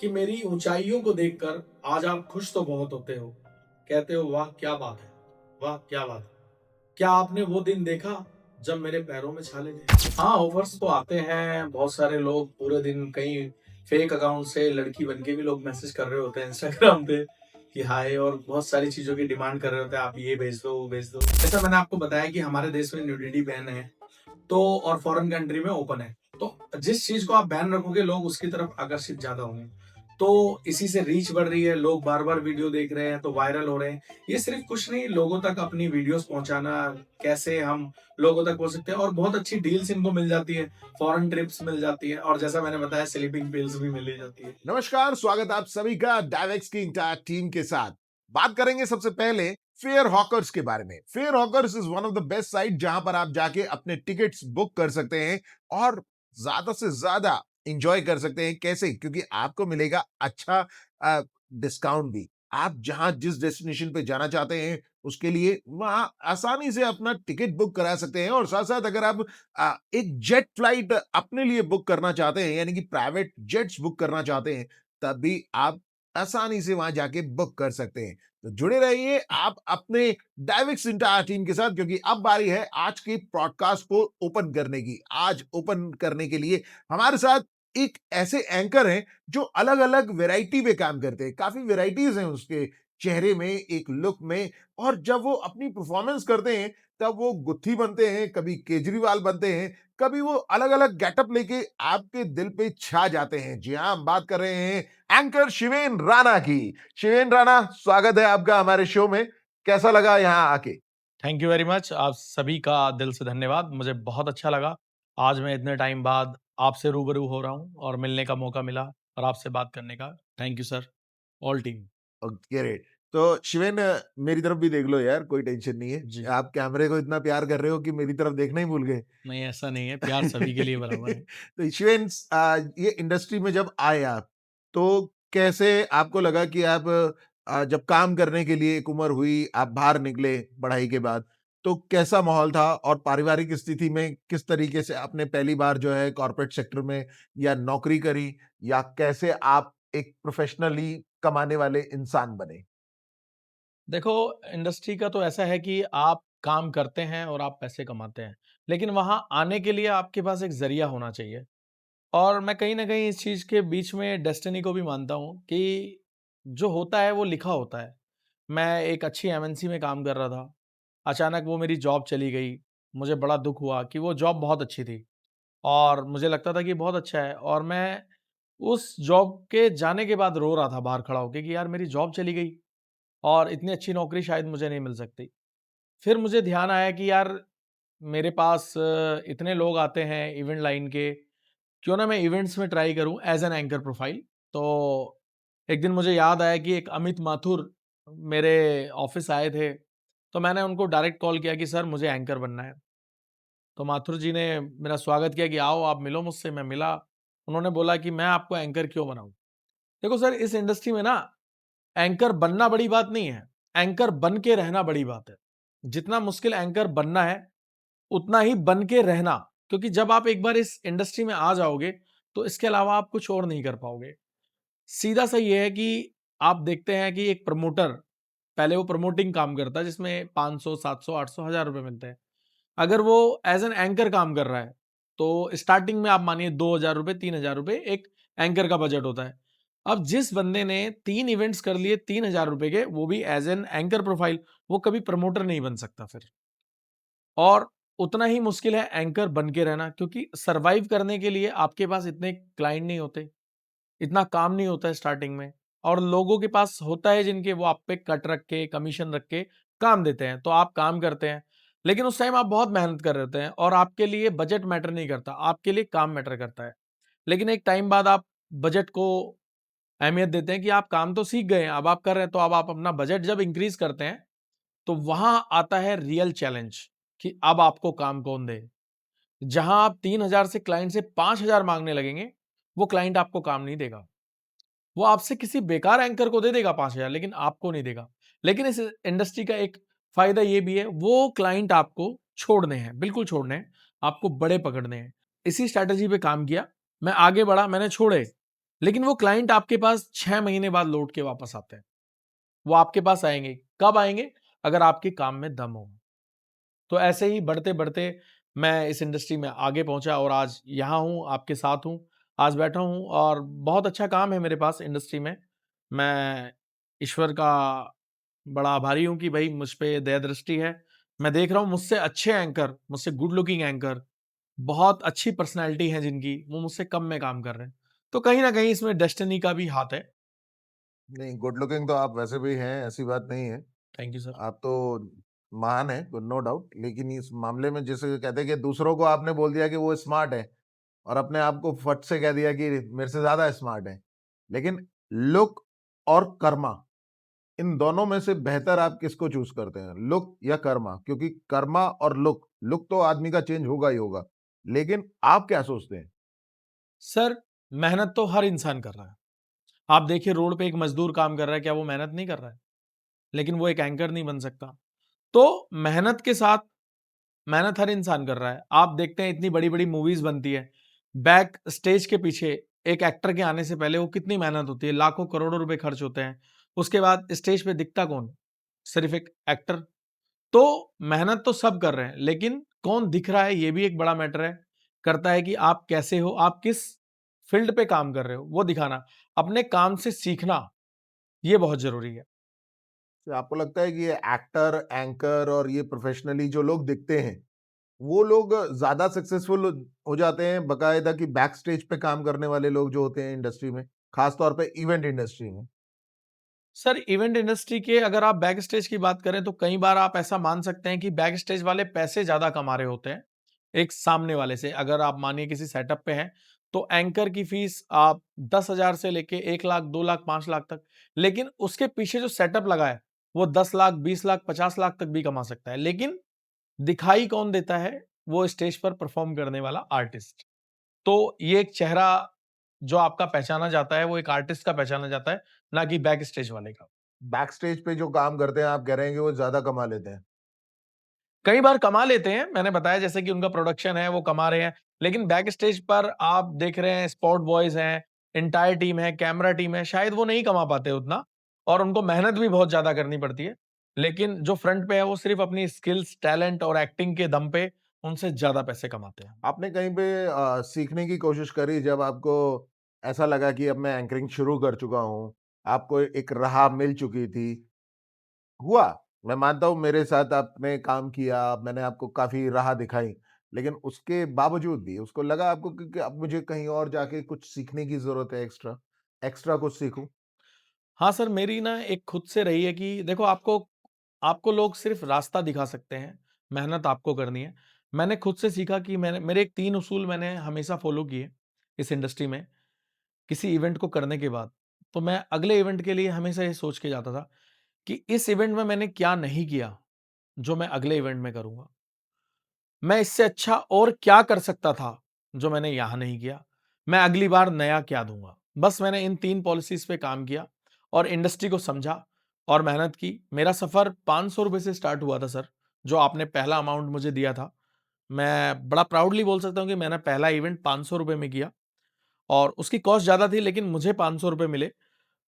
कि मेरी ऊंचाइयों को देखकर आज आप खुश तो बहुत होते हो, कहते हो वाह क्या बात है, वाह क्या बात है। क्या आपने वो दिन देखा जब मेरे पैरों में छाले थे? हाँ, ऑफर्स तो आते हैं, बहुत सारे लोग पूरे दिन कई फेक अकाउंट से लड़की बन के भी लोग मैसेज कर रहे होते हैं इंस्टाग्राम पे कि हाय, और बहुत सारी चीजों की डिमांड कर रहे होते हैं, आप ये भेज दो वो भेज दो। जैसा मैंने आपको बताया कि हमारे देश में न्यूडिटी बैन है, तो और फॉरेन कंट्री में ओपन है, तो जिस चीज को आप बैन रखोगे लोग उसकी तरफ आकर्षित ज्यादा होंगे। तो इसी से रीच बढ़ रही है, लोग बार बार वीडियो देख रहे हैं तो वायरल हो रहे हैं। ये सिर्फ कुछ नहीं, लोगों तक अपनी वीडियोस पहुंचाना, कैसे हम लोगों तक पहुंच सकते हैं, और बहुत अच्छी डील्स इनको मिल जाती है, फॉरेन ट्रिप्स मिल जाती है, और जैसा मैंने बताया स्लीपिंग पिल्स भी मिल जाती है। नमस्कार, स्वागत आप सभी का डायवेक्स की इंटायर टीम के साथ। बात करेंगे सबसे पहले फेयर हॉकर्स के बारे में। Fair hawkers is one of the best site जहां पर आप जाके अपने टिकट्स बुक कर सकते हैं और ज्यादा से ज्यादा एंजॉय कर सकते हैं। कैसे? क्योंकि आपको मिलेगा अच्छा डिस्काउंट भी। आप जहां जिस डेस्टिनेशन पे जाना चाहते हैं उसके लिए वहां आसानी से अपना टिकट बुक करा सकते हैं और साथ साथ अगर आप एक जेट फ्लाइट अपने लिए बुक करना चाहते हैं, यानी कि प्राइवेट जेट्स बुक करना चाहते हैं, तब भी आप आसानी से वहां जाके बुक कर सकते हैं। तो जुड़े रहिए आप अपने डायवेक्स इंटायर टीम के साथ, क्योंकि अब बारी है आज के पॉडकास्ट को ओपन करने की। आज ओपन करने के लिए हमारे साथ एक ऐसे एंकर हैं जो अलग अलग वैरायटी में काम करते हैं। काफी वैरायटीज हैं उसके चेहरे में, एक लुक में, और जब वो अपनी परफॉर्मेंस करते हैं तब वो गुत्थी बनते हैं, कभी केजरीवाल बनते हैं, कभी वो अलग अलग गेटअप लेके आपके दिल पे छा जाते हैं। जी हाँ, हम बात कर रहे हैं एंकर शिवेन राणा की। शिवेन राणा, स्वागत है आपका हमारे शो में। कैसा लगा यहाँ आके? Thank you very much. आप सभी का दिल से धन्यवाद। मुझे बहुत अच्छा लगा। आज मैं इतने टाइम बाद आपसे रूबरू हो रहा हूँ और मिलने का मौका मिला और आपसे बात करने का। Thank you sir, all team. Great. तो शिवेन, मेरी तरफ भी देख लो यार, कोई टेंशन नहीं है। जी, आप कैमरे को इतना प्यार कर रहे हो कि मेरी तरफ देखना ही भूल गए। नहीं ऐसा नहीं है, प्यार सभी के लिए बराबर है। तो शिवेन, ये इंडस्ट्री में जब आए आप, तो कैसे आपको लगा कि आप जब काम करने के लिए एक उम्र हुई, आप बाहर निकले पढ़ाई के बाद, तो कैसा माहौल था? और पारिवारिक स्थिति में किस तरीके से आपने पहली बार जो है कॉर्पोरेट सेक्टर में या नौकरी करी, या कैसे आप एक प्रोफेशनली कमाने वाले इंसान बने? देखो, इंडस्ट्री का तो ऐसा है कि आप काम करते हैं और आप पैसे कमाते हैं, लेकिन वहाँ आने के लिए आपके पास एक ज़रिया होना चाहिए। और मैं कहीं न कहीं इस चीज़ के बीच में डेस्टिनी को भी मानता हूँ कि जो होता है वो लिखा होता है। मैं एक अच्छी एमएनसी में काम कर रहा था, अचानक वो मेरी जॉब चली गई। मुझे बड़ा दुःख हुआ कि वो जॉब बहुत अच्छी थी और मुझे लगता था कि बहुत अच्छा है, और मैं उस जॉब के जाने के बाद रो रहा था बाहर खड़ा होके कि यार मेरी जॉब चली गई और इतनी अच्छी नौकरी शायद मुझे नहीं मिल सकती। फिर मुझे ध्यान आया कि यार मेरे पास इतने लोग आते हैं इवेंट लाइन के, क्यों ना मैं इवेंट्स में ट्राई करूँ एज़ एन एंकर प्रोफाइल। तो एक दिन मुझे याद आया कि एक अमित माथुर मेरे ऑफ़िस आए थे, तो मैंने उनको डायरेक्ट कॉल किया कि सर मुझे एंकर बनना है। तो माथुर जी ने मेरा स्वागत किया कि आओ आप मिलो मुझसे, मैं मिला। उन्होंने बोला कि मैं आपको एंकर क्यों बनाऊँ? देखो सर, इस इंडस्ट्री में ना एंकर बनना बड़ी बात नहीं है, एंकर बन के रहना बड़ी बात है। जितना मुश्किल एंकर बनना है, उतना ही बन के रहना, क्योंकि जब आप एक बार इस इंडस्ट्री में आ जाओगे, तो इसके अलावा आप कुछ और नहीं कर पाओगे। सीधा-सा ये है कि आप देखते हैं कि एक प्रमोटर, पहले वो प्रमोटिंग काम करता है जिसमें 500, 700, 800, ₹1000 मिलते हैं। अगर वो एज़ एन एंकर काम कर रहा है, तो स्टार्टिंग में आप मानिए ₹2000, ₹3000 एक एंकर का बजट होता है। अब जिस बंदे ने 3 इवेंट्स कर लिए ₹3000 के, वो भी एज़ एन एंकर प्रोफाइल, वो कभी प्रमोटर नहीं बन सकता फिर। और उतना ही मुश्किल है एंकर बन के रहना, क्योंकि सर्वाइव करने के लिए आपके पास इतने क्लाइंट नहीं होते, इतना काम नहीं होता है स्टार्टिंग में, और लोगों के पास होता है जिनके वो आप पे कट रख के, कमीशन रख के काम देते हैं, तो आप काम करते हैं। लेकिन उस टाइम आप बहुत मेहनत कर रहे होते हैं और आपके लिए बजट मैटर नहीं करता, आपके लिए काम मैटर करता है। लेकिन एक टाइम बाद आप बजट को अहमियत देते हैं कि आप काम तो सीख गए हैं, अब आप कर रहे हैं, तो अब आप अपना बजट जब इंक्रीज़ करते हैं, तो वहाँ आता है रियल चैलेंज कि अब आपको काम कौन दे। जहाँ आप 3000 से क्लाइंट से 5000 माँगने लगेंगे, वो क्लाइंट आपको काम नहीं देगा। वो आपसे किसी बेकार एंकर को दे देगा 5000, लेकिन आपको नहीं देगा। लेकिन इस इंडस्ट्री का एक फ़ायदा ये भी है, वो क्लाइंट आपको छोड़ने हैं, बिल्कुल छोड़ने हैं, आपको बड़े पकड़ने हैं। इसी स्ट्रैटेजी पे काम किया, मैं आगे बढ़ा, मैंने छोड़े। लेकिन वो क्लाइंट आपके पास 6 महीने बाद लौट के वापस आते हैं। वो आपके पास आएँगे, कब आएँगे? अगर आपके काम में दम हो। तो ऐसे ही बढ़ते-बढ़ते मैं इस इंडस्ट्री में आगे पहुँचा और आज यहाँ हूँ, आपके साथ हूँ। आज बैठा हूँ और बहुत अच्छा काम है मेरे पास इंडस्ट्री में। मैं ईश्वर का बड़ा आभारी हूँ कि भई मुझ पे दया दृष्टि है। मैं देख रहा हूँ मुझसे अच्छे एंकर, मुझसे गुड लुकिंग एंकर, बहुत अच्छी पर्सनैलिटी है जिनकी, वो मुझसे कम में काम कर रहे हैं। तो कहीं न कहीं इसमें डेस्टिनी का भी हाथ है। नहीं, गुड लुकिंग तो आप वैसे भी हैं, ऐसी बात नहीं है। Thank you sir. आप तो महान हैं, नो डाउट। लेकिन इस मामले में जैसे कहते हैं कि दूसरों को आपने बोल दिया कि वो स्मार्ट है और अपने आप को फट से कह दिया कि मेरे से ज़्यादा स्मार्ट है। लेकिन लुक और कर्मा, इन दोनों में से बेहतर आप किसको चूज़ करते हैं? लुक या कर्मा? क्योंकि कर्मा और लुक तो आदमी का चेंज होगा ही होगा। लेकिन आप क्या सोचते हैं? सर, मेहनत तो हर इंसान कर रहा है। आप देखिए रोड पे एक मज़दूर काम कर रहा है, क्या वो मेहनत नहीं कर रहा है? लेकिन वो एक एंकर नहीं बन सकता। तो मेहनत के साथ मेहनत हर इंसान कर रहा है। आप देखते हैं इतनी बड़ी-बड़ी मूवीज़ बनती है। बैक स्टेज के पीछे एक एक्टर के आने से पहले वो कितनी मेहनत होती है, लाखों करोड़ों रुपए खर्च होते हैं। उसके बाद स्टेज पे दिखता कौन? सिर्फ़ एक एक्टर। तो मेहनत तो सब कर रहे हैं, लेकिन कौन दिख रहा है ये भी एक बड़ा मैटर है। करता है कि आप कैसे हो, आप किस फ़ील्ड पे काम कर रहे हो, वो दिखाना। अपने काम से सीखना, ये बहुत ज़रूरी है। तो आपको लगता है कि ये एक्टर, एंकर और ये प्रोफ़ेशनली जो लोग दिखते हैं, वो लोग ज़्यादा सक्सेसफुल हो जाते हैं बाकायदा कि बैक स्टेज पे काम करने वाले लोग जो होते हैं इंडस्ट्री में, ख़ास तौर पे इवेंट इंडस्ट्री में? सर, इवेंट इंडस्ट्री के अगर आप बैक स्टेज की बात करें तो कई बार आप ऐसा मान सकते हैं कि बैक स्टेज वाले पैसे ज़्यादा कमा रहे होते हैं, एक सामने वाले से। अगर आप मानिए किसी सेटअप पे हैं, तो एंकर की फ़ीस आप 10,000 से लेके 1 लाख, 2 लाख, 5 लाख तक। लेकिन उसके पीछे जो सेटअप लगा है, वो 10 लाख, 20 लाख, 50 लाख तक भी कमा सकता है। लेकिन दिखाई कौन देता है? वो स्टेज पर परफ़ॉर्म करने वाला आर्टिस्ट। तो ये एक चेहरा जो आपका पहचाना जाता है, वो एक आर्टिस्ट का पहचाना जाता है, ना कि बैक स्टेज वाले का। बैक स्टेज पे जो काम करते हैं, आप कह रहे हैं कि वो ज़्यादा कमा लेते हैं। कई बार कमा लेते हैं, मैंने बताया जैसे कि उनका प्रोडक्शन है, वो कमा रहे हैं। लेकिन बैक स्टेज पर आप देख रहे हैं स्पॉट बॉयज़ हैं, एंटायर टीम है, कैमरा टीम है, शायद वो नहीं कमा पाते उतना और उनको मेहनत भी बहुत ज़्यादा करनी पड़ती है। लेकिन जो फ्रंट पे है, वो सिर्फ़ अपनी स्किल्स, टैलेंट और एक्टिंग के दम पे उनसे ज़्यादा पैसे कमाते हैं। आपने कहीं पे सीखने की कोशिश करी जब आपको ऐसा लगा कि अब मैं एंकरिंग शुरू कर चुका हूँ, आपको एक राह मिल चुकी थी, हुआ? मैं मानता हूँ मेरे साथ आपने काम किया, मैंने आपको काफ़ी राह दिखाई, लेकिन उसके बावजूद भी उसको लगा आपको कि अब मुझे कहीं और जाके कुछ सीखने की ज़रूरत है एक्स्ट्रा, एक्स्ट्रा कुछ सीखूँ? हाँ सर, मेरी ना एक खुद से रही है कि देखो आपको आपको लोग सिर्फ़ रास्ता दिखा सकते हैं, मेहनत आपको करनी है। मैंने खुद से सीखा कि मैंने मेरे 3 उसूल मैंने हमेशा फ़ॉलो किए इस इंडस्ट्री में, किसी इवेंट को करने के बाद। तो मैं अगले इवेंट के लिए हमेशा ये सोच के जाता था कि इस इवेंट में मैंने क्या नहीं किया, जो मैं अगले इवेंट में करूँगा। मैं इससे अच्छा और क्या कर सकता था, जो मैंने यहाँ नहीं किया? मैं अगली बार नया क्या दूँगा? बस मैंने इन 3 पॉलिसीज़ पे काम किया और इंडस्ट्री को समझा और मेहनत की। मेरा सफ़र ₹500 से स्टार्ट हुआ था सर, जो आपने पहला अमाउंट मुझे दिया था। मैं बड़ा प्राउडली बोल सकता हूँ कि मैंने पहला इवेंट ₹500 में किया और उसकी कॉस्ट ज़्यादा थी लेकिन मुझे ₹500 मिले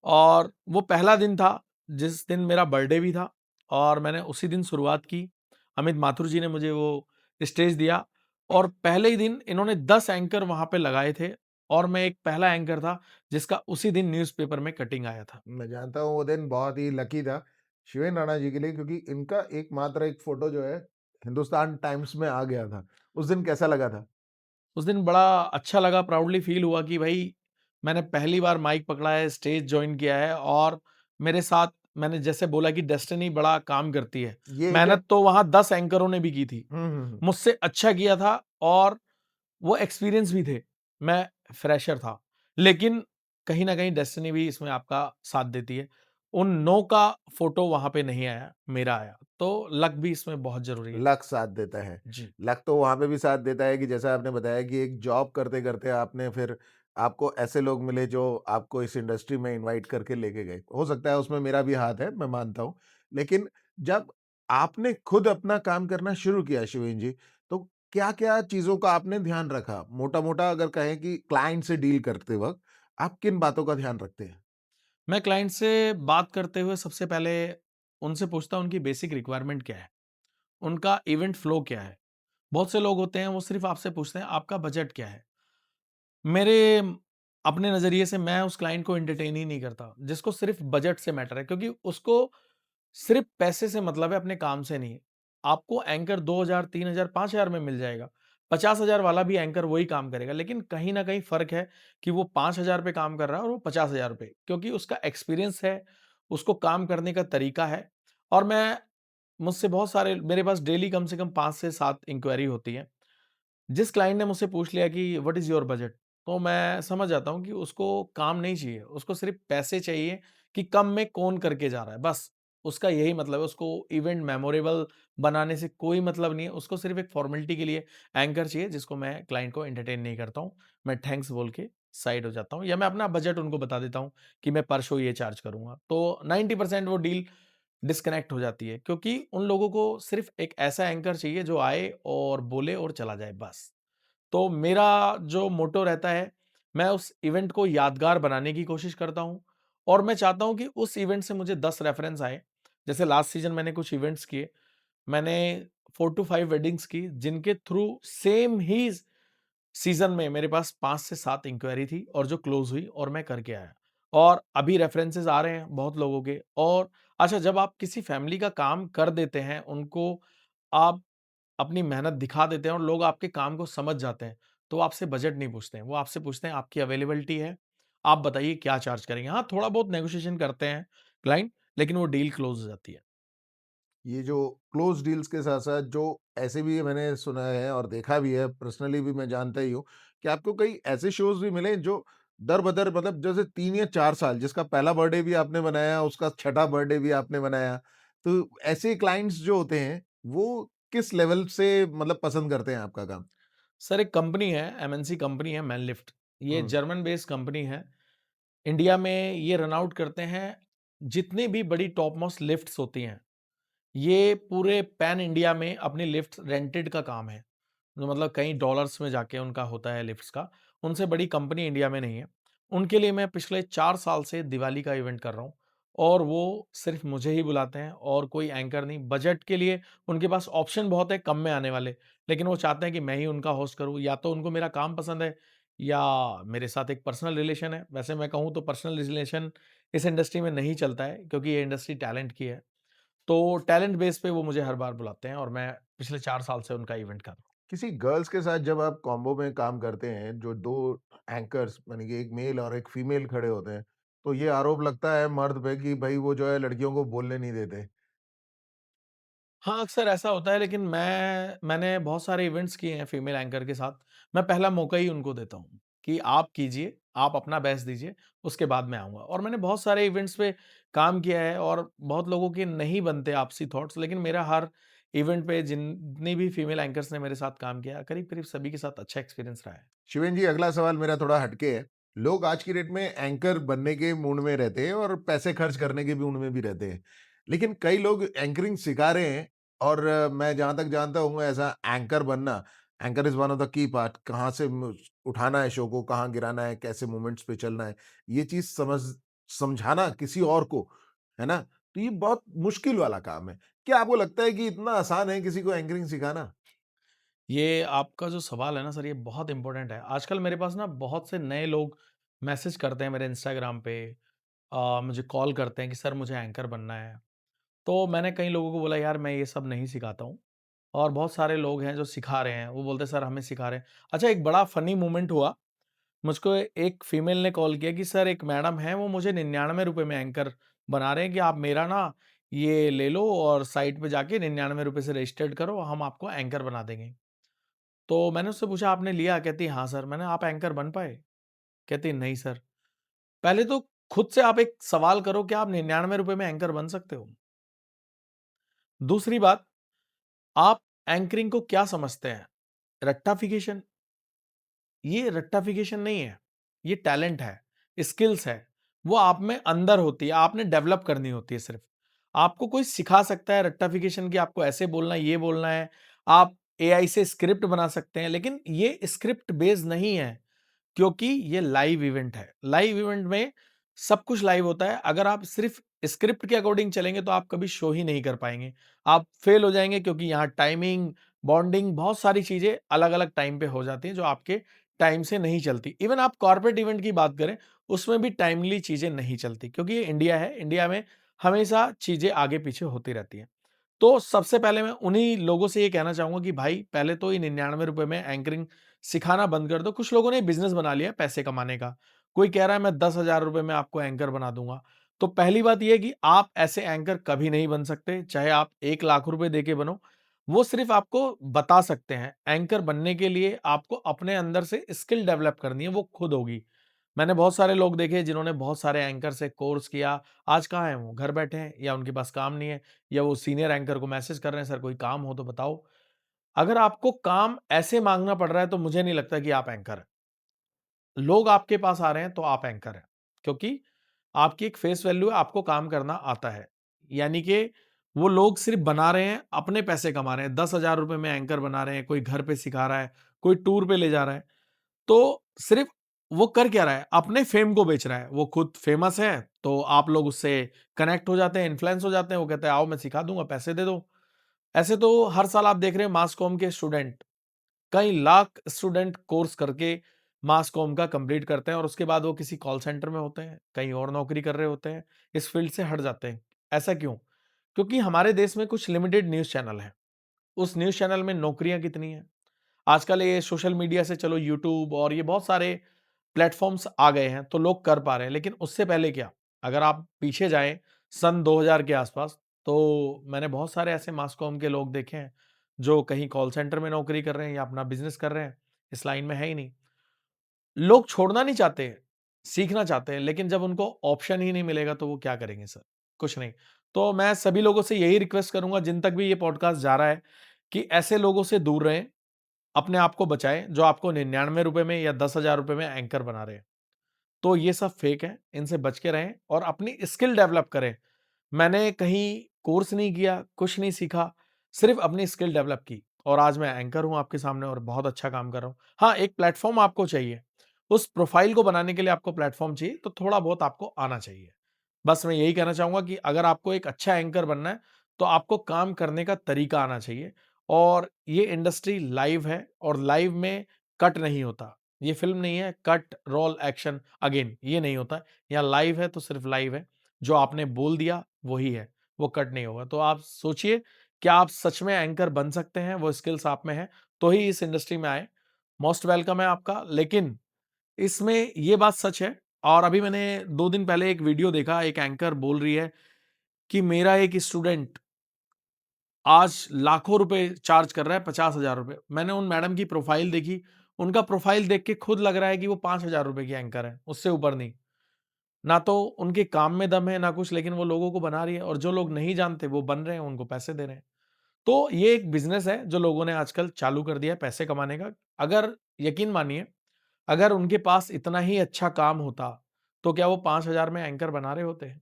और वो पहला दिन था, जिस दिन मेरा बर्थडे भी था और मैंने उसी दिन शुरुआत की। अमित माथुर जी ने मुझे वो स्टेज दिया और पहले ही दिन इन्होंने 10 एंकर वहाँ पे लगाए थे और मैं एक पहला एंकर था, जिसका उसी दिन न्यूज़पेपर में कटिंग आया था। मैं जानता हूँ वो दिन बहुत ही लकी था, शिवेन राणा जी के लिए क्योंकि इनका एकमात्र एक फ़ोटो जो है, हिंदुस्तान टाइम्स में आ गया था। उस दिन कैसा लगा था? उस दिन बड़ा अच्छा लगा, प्राउडली फ़ील हुआ कि भई मैंने पहली बार माइक पकड़ा है, स्टेज जॉइन किया है और मेरे साथ मैंने जैसे बोला कि डेस्टिनी बड़ा काम करती है। ये क्या मेहनत तो वहाँ 10 एंकरों ने भी की थी। हुँ। मुझसे अच्छा किया था और वो एक्सपीरियंस भी थे। मैं फ्रेशर था। लेकिन कहीं न कहीं डेस्टिनी भी इसमें आपका साथ देती है। उन 9 का फ़ोटो वहाँ पे नहीं आया, मेरा आया। तो लक भी इसमें बहुत ज़रूरी है। लक साथ देता है। जी। लक तो वहाँ पे भी साथ देता है कि जैसा आपने बताया कि एक जॉब करते-करते आपने फिर आपको ऐसे लोग मिले जो आपको इस इंडस्ट्री में इनवाइट करके लेके गए। हो सकता है उसमें मेरा भी हाथ है, मैं मानता हूँ। लेकिन जब आपने खुद अपना काम करना शुरू किया शिवेन जी, तो क्या-क्या चीज़ों का आपने ध्यान रखा? मोटा-मोटा अगर कहें कि क्लाइंट से डील करते वक़्त, आप किन बातों का ध्यान रखते हैं? मैं क्लाइंट से बात करते हुए सबसे पहले उनसे पूछता हूँ उनकी बेसिक रिक्वायरमेंट क्या है? उनका इवेंट फ्लो क्या है? बहुत से लोग होते हैं वो सिर्फ़ आपसे पूछते हैं आपका बजट क्या है? मेरे अपने नज़रिए से मैं उस क्लाइंट को एंटरटेन ही नहीं करता, जिसको सिर्फ़ बजट से मैटर है क्योंकि उसको सिर्फ़ पैसे से मतलब है, अपने काम से नहीं। आपको एंकर 2000, 3000, 5000 में मिल जाएगा। 50,000 वाला भी एंकर वही काम करेगा, लेकिन कहीं न कहीं फ़र्क है कि वो 5000 पे काम कर रहा है और वो 50,000 पे, क्योंकि उसका एक्सपीरियंस है, उसको काम करने का तरीका है। और मुझसे बहुत सारे मेरे पास डेली कम से कम 5 से 7 इंक्वायरी होती है। जिस क्लाइंट ने मुझसे पूछ लिया कि व्हाट इज़ योर बजट? तो मैं समझ जाता हूँ कि उसको काम नहीं चाहिए, उसको सिर्फ़ पैसे चाहिए कि कम में कौन करके जा रहा है, बस। उसका यही मतलब है, उसको इवेंट मेमोरेबल बनाने से कोई मतलब नहीं है, उसको सिर्फ़ एक फ़ॉर्मेलिटी के लिए एंकर चाहिए, जिसको मैं क्लाइंट को एंटरटेन नहीं करता हूँ। मैं थैंक्स बोल के साइड हो जाता हूँ या मैं अपना बजट उनको बता देता हूँ कि मैं पर शो ये चार्ज करूँगा। तो 90% वो डील डिस्कनेक्ट हो जाती है, क्योंकि उन लोगों को सिर्फ़ एक ऐसा एंकर चाहिए जो आए और बोले और चला जाए, बस। तो मेरा जो मोट्टो रहता है, मैं उस इवेंट को यादगार बनाने की कोशिश करता हूँ और मैं चाहता हूँ कि उस इवेंट से मुझे 10 रेफरेंस आएँ। जैसे लास्ट सीज़न मैंने कुछ इवेंट्स किए, मैंने 4 टू 5 वेडिंग्स की, जिनके थ्रू सेम ही सीज़न में मेरे पास 5 से 7 इंक्वायरी थी और जो क्लोज़ हुई और मैं करके आया। और अभी रेफरेंसेस आ रहे हैं बहुत लोगों के। और अच्छा, जब आप किसी फैमिली का काम कर देते हैं, उनको आप अपनी मेहनत दिखा देते हैं और लोग आपके काम को समझ जाते हैं, तो वो आपसे बजट नहीं पूछते हैं, वो आपसे पूछते हैं आपकी अवेलेबिलिटी है, आप बताइए क्या चार्ज करेंगे? हाँ, थोड़ा बहुत नेगोशिएशन करते हैं क्लाइंट, लेकिन वो डील क्लोज़ हो जाती है। ये जो क्लोज़ डील्स के साथ-साथ जो ऐसे भी मैंने सुना है और देखा भी है, पर्सनली भी मैं जानता ही हूँ, कि आपको कई ऐसे शोज़ भी मिले जो दर-बदर मतलब जैसे 3 या 4 साल जिसका पहला बर्थडे भी आपने बनाया, उसका छठा बर्थडे भी आपने बनाया। तो ऐसे क्लाइंट्स जो होते हैं, वो किस लेवल से मतलब पसंद करते हैं आपका काम? सर, एक कंपनी है, एमएनसी कंपनी है मैनलिफ्ट, ये हुँ। जर्मन बेस्ड कंपनी है। इंडिया में ये रन आउट करते हैं जितनी भी बड़ी टॉप मोस्ट लिफ्ट्स होती हैं, ये पूरे पैन इंडिया में अपनी लिफ्ट रेंटेड का काम है। जो मतलब कई डॉलर्स में जाके उनका होता है लिफ्ट्स का, उनसे बड़ी कंपनी इंडिया में नहीं है। उनके लिए मैं पिछले 4 साल से दिवाली का इवेंट कर रहा हूँ और वो सिर्फ़ मुझे ही बुलाते हैं और कोई एंकर नहीं। बजट के लिए उनके पास ऑप्शन बहुत है कम में आने वाले, लेकिन वो चाहते हैं कि मैं ही उनका होस्ट करूँ। या तो उनको मेरा काम पसंद है या मेरे साथ एक पर्सनल रिलेशन है। वैसे मैं कहूँ तो पर्सनल रिलेशन इस इंडस्ट्री में नहीं चलता है, क्योंकि ये इंडस्ट्री टैलेंट की है। तो टैलेंट बेस पे वो मुझे हर बार बुलाते हैं और मैं पिछले 4 साल से उनका इवेंट कर रहा हूँ। किसी गर्ल्स के साथ जब आप कॉम्बो में काम करते हैं, जो 2 एंकर्स यानी कि एक मेल और एक फीमेल खड़े होते हैं, तो ये आरोप लगता है मर्द पे कि भई वो जो है लड़कियों को बोलने नहीं देते। हाँ, अक्सर ऐसा होता है, लेकिन मैंने बहुत सारे इवेंट्स किए हैं फीमेल एंकर के साथ। मैं पहला मौका ही उनको देता हूँ कि आप कीजिए, आप अपना बेस्ट दीजिए, उसके बाद मैं आऊँगा। और मैंने बहुत सारे इवेंट्स पे काम किया है और बहुत लोगों के नहीं बनते आपसी थॉट्स, लेकिन मेरा हर इवेंट पे जितनी भी फीमेल एंकर्स ने मेरे साथ काम किया, करीब-करीब सभी के साथ अच्छा एक्सपीरियंस रहा है। शिवेन जी, अगला सवाल मेरा थोड़ा हटके है। लोग आज की डेट में एंकर बनने के मूड में रहते हैं और पैसे खर्च करने के भी मूड में भी रहते हैं। लेकिन कई लोग एंकरिंग सिखा रहे हैं और मैं जहाँ तक जानता हूँ ऐसा एंकर बनना, anchor is one of the key part कहाँ से उठाना है शो को, कहाँ गिराना है, कैसे मोमेंट्स पे चलना है, ये चीज़ समझाना किसी और को, है ना? तो ये बहुत मुश्किल वाला काम है। क्या आपको लगता है कि इतना आसान है किसी को एंकरिंग सिखाना? ये आपका जो सवाल है ना सर, ये बहुत इम्पोर्टेंट है। आजकल मेरे पास ना बहुत से नए लोग मैसेज करते हैं मेरे इंस्टाग्राम पे, मुझे कॉल करते हैं कि सर मुझे एंकर बनना है। तो मैंने कई लोगों को बोला यार मैं ये सब नहीं सिखाता हूँ, और बहुत सारे लोग हैं जो सिखा रहे हैं, वो बोलते हैं सर हमें सिखा रहे हैं। अच्छा, एक बड़ा फ़नी मोमेंट हुआ, मुझको एक फीमेल ने कॉल किया कि सर एक मैडम हैं, वो मुझे ₹99 में एंकर बना रहे हैं कि आप मेरा ना ये ले लो और साइट पे जाके ₹99 से रजिस्टर्ड करो, हम आपको एंकर बना देंगे। तो मैंने उससे पूछा आपने लिया? कहती हाँ सर। मैंने आप एंकर बन पाए? कहती नहीं सर। पहले तो खुद से आप एक सवाल करो, क्या आप ₹99 में एंकर बन सकते हो? दूसरी बात, आप एंकरिंग को क्या समझते हैं? रट्टाफिकेशन? ये रट्टाफिकेशन नहीं है, ये टैलेंट है, स्किल्स है। वो आप में अंदर होती है, आपने डेवलप करनी होती है सिर्फ़। आपको कोई सिखा सकता है रट्टाफिकेशन कि आपको ऐसे बोलना है, ये बोलना है। आप एआई से स्क्रिप्ट बना सकते हैं, लेकिन ये स्क्रिप्ट बेस्ड नहीं है। क्योंकि ये लाइव इवेंट है। लाइव इवेंट में सब कुछ लाइव होता है। अगर आप सिर्फ़ स्क्रिप्ट के अकॉर्डिंग चलेंगे तो आप कभी शो ही नहीं कर पाएँगे। आप फ़ेल हो जाएँगे क्योंकि यहाँ टाइमिंग, बॉन्डिंग बहुत सारी चीज़ें अलग-अलग टाइम पे हो जाती हैं जो आपके टाइम से नहीं चलती। इवन आप कॉर्पोरेट इवेंट की बात करें, उसमें भी टाइमली चीज़ें नहीं चलती क्योंकि ये इंडिया है, इंडिया में हमेशा चीज़ें आगे-पीछे होती रहती हैं। तो सबसे पहले मैं उन्हीं लोगों से ये कहना चाहूँगा कि भाई पहले तो ये ₹99 में एंकरिंग सिखाना बंद कर दो। कुछ लोगों ने बिज़नेस बना लिया है पैसे कमाने का। कोई कह रहा है मैं ₹10,000 में आपको एंकर बना दूँगा। तो पहली बात ये है कि आप ऐसे एंकर कभी नहीं बन सकते, चाहे आप ₹1,00,000 दे के बनो। वो सिर्फ़ आपको बता सकते हैं। एंकर बनने के लिए आपको अपने अंदर से स्किल डेवलप करनी है, वो खुद होगी। मैंने बहुत सारे लोग देखे जिन्होंने बहुत सारे एंकर से कोर्स किया, आज कहाँ हैं वो? घर बैठे हैं या उनके पास काम नहीं है या वो सीनियर एंकर को मैसेज कर रहे हैं, सर कोई काम हो तो बताओ। अगर आपको काम ऐसे माँगना पड़ रहा है तो मुझे नहीं लगता कि आप एंकर हैं। लोग आपके पास आ रहे हैं तो आप एंकर हैं। क्योंकि आपकी एक फेस वैल्यू है, आपको काम करना आता है। यानी कि वो लोग सिर्फ़ बना रहे हैं, अपने पैसे कमा रहे हैं। ₹10,000 में एंकर बना रहे हैं, कोई घर पे सिखा रहा है, कोई टूर पे ले जा रहा है। तो सिर्फ़ वो कर क्या रहा है? अपने फ़ेम को बेच रहा है। वो खुद फ़ेमस है, तो आप लोग उससे कनेक्ट हो जाते हैं, इन्फ्लुएंस हो जाते हैं। वो कहते हैं, "आओ मैं सिखा दूँगा, पैसे दे दो।" ऐसे तो हर साल आप देख रहे हैं मास कॉम के स्टूडेंट, कई लाख स्टूडेंट कोर्स करके मास कॉम का कंप्लीट करते हैं और उसके बाद वो किसी कॉल सेंटर में होते हैं, कहीं और नौकरी कर रहे होते हैं, इस फ़ील्ड से हट जाते हैं। ऐसा क्यों? क्योंकि हमारे देश में कुछ लिमिटेड न्यूज़ चैनल हैं। उस न्यूज़ चैनल में नौकरियाँ कितनी हैं? आजकल ये सोशल मीडिया से चलो यूट्यूब और ये बहुत सारे प्लेटफ़ॉर्म्स आ गए हैं, तो लोग कर पा रहे हैं। लेकिन उससे पहले क्या? अगर आप पीछे जाएँ सन 2000 के आस-पास, तो मैंने बहुत सारे ऐसे मास कॉम के लोग देखे हैं, जो कहीं कॉल सेंटर में नौकरी कर रहे हैं या अपना बिज़नेस कर रहे हैं, इस लाइन में है ही नहीं। लोग छोड़ना नहीं चाहते, सीखना चाहते हैं, लेकिन जब उनको ऑप्शन ही नहीं मिलेगा तो वो क्या करेंगे सर? कुछ नहीं। तो मैं सभी लोगों से यही रिक्वेस्ट करूँगा जिन तक भी ये पॉडकास्ट जा रहा है, कि ऐसे लोगों से दूर रहें, अपने आप को बचाएँ, जो आपको ₹99 में या ₹10,000 में एंकर बना रहे हैं। तो ये सब फेक है, इनसे बच के रहें और अपनी स्किल डेवलप करें। मैंने कहीं कोर्स नहीं किया, कुछ नहीं सीखा, सिर्फ़ अपनी स्किल डेवलप की और आज मैं एंकर हूँ आपके सामने और बहुत अच्छा काम कर रहा हूँ। हाँ, एक प्लेटफ़ॉर्म आपको चाहिए, उस प्रोफ़ाइल को बनाने के लिए आपको प्लेटफ़ॉर्म चाहिए, तो थोड़ा बहुत आपको आना चाहिए। बस मैं यही कहना चाहूँगा कि अगर आपको एक अच्छा एंकर बनना है, तो आपको काम करने का तरीका आना चाहिए और ये इंडस्ट्री लाइव है और लाइव में कट नहीं होता। ये फ़िल्म नहीं है कट, रोल, एक्शन, अगेन ये नहीं होता। यहाँ लाइव है तो सिर्फ़ लाइव है। जो आपने बोल दिया वही है, वो कट नहीं होगा। तो आप सोचिए क्या आप सच में एंकर बन सकते हैं, वो स्किल्स आप में है, तो ही इस इंडस्ट्री में आएँ। मोस्ट वेलकम है आपका, लेकिन इसमें ये बात सच है और अभी मैंने 2 दिन पहले एक वीडियो देखा, एक एंकर बोल रही है कि मेरा एक स्टूडेंट आज लाखों रुपए चार्ज कर रहा है, ₹50,000। मैंने उन मैडम की प्रोफाइल देखी, उनका प्रोफाइल देख के खुद लग रहा है कि वो ₹5,000 की एंकर हैं, उससे ऊपर नहीं। ना तो उनके काम में दम है, ना कुछ, लेकिन वो लोगों को बना रही है और जो लोग नहीं जानते वो बन रहे हैं, उनको पैसे दे रहे हैं। तो ये एक बिज़नेस है जो लोगों ने आजकल चालू कर दिया है पैसे कमाने का। अगर यकीन मानिए, अगर उनके पास इतना ही अच्छा काम होता, तो क्या वो 5,000 में एंकर बना रहे होते?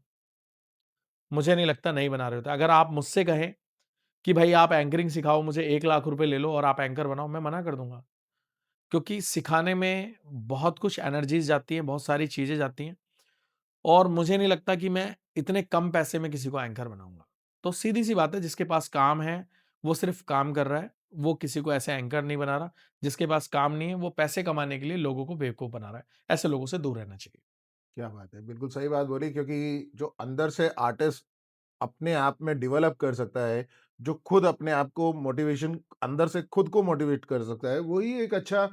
मुझे नहीं लगता नहीं बना रहे होते। अगर आप मुझसे कहें कि भाई आप एंकरिंग सिखाओ, मुझे ₹1,00,000 ले लो और आप एंकर बनाओ, मैं मना कर दूँगा। क्योंकि सिखाने में बहुत कुछ एनर्जीज़ जाती हैं, बहुत सारी चीज़ें जाती हैं और मुझे नहीं लगता कि मैं इतने कम पैसे में किसी को एंकर बनाऊँगा। तो सीधी-सी बात है, जिसके पास काम है, वो सिर्फ़ काम कर रहा है, वो किसी को ऐसे एंकर नहीं बना रहा। जिसके पास काम नहीं है, वो पैसे कमाने के लिए लोगों को बेवकूफ़ बना रहा है। ऐसे लोगों से दूर रहना चाहिए। क्या बात है! बिल्कुल सही बात बोली क्योंकि जो अंदर से आर्टिस्ट अपने आप में डेवलप कर सकता है, जो खुद अपने आप को मोटिवेशन अंदर से खुद को मोटिवेट कर सकता है, वही एक अच्छा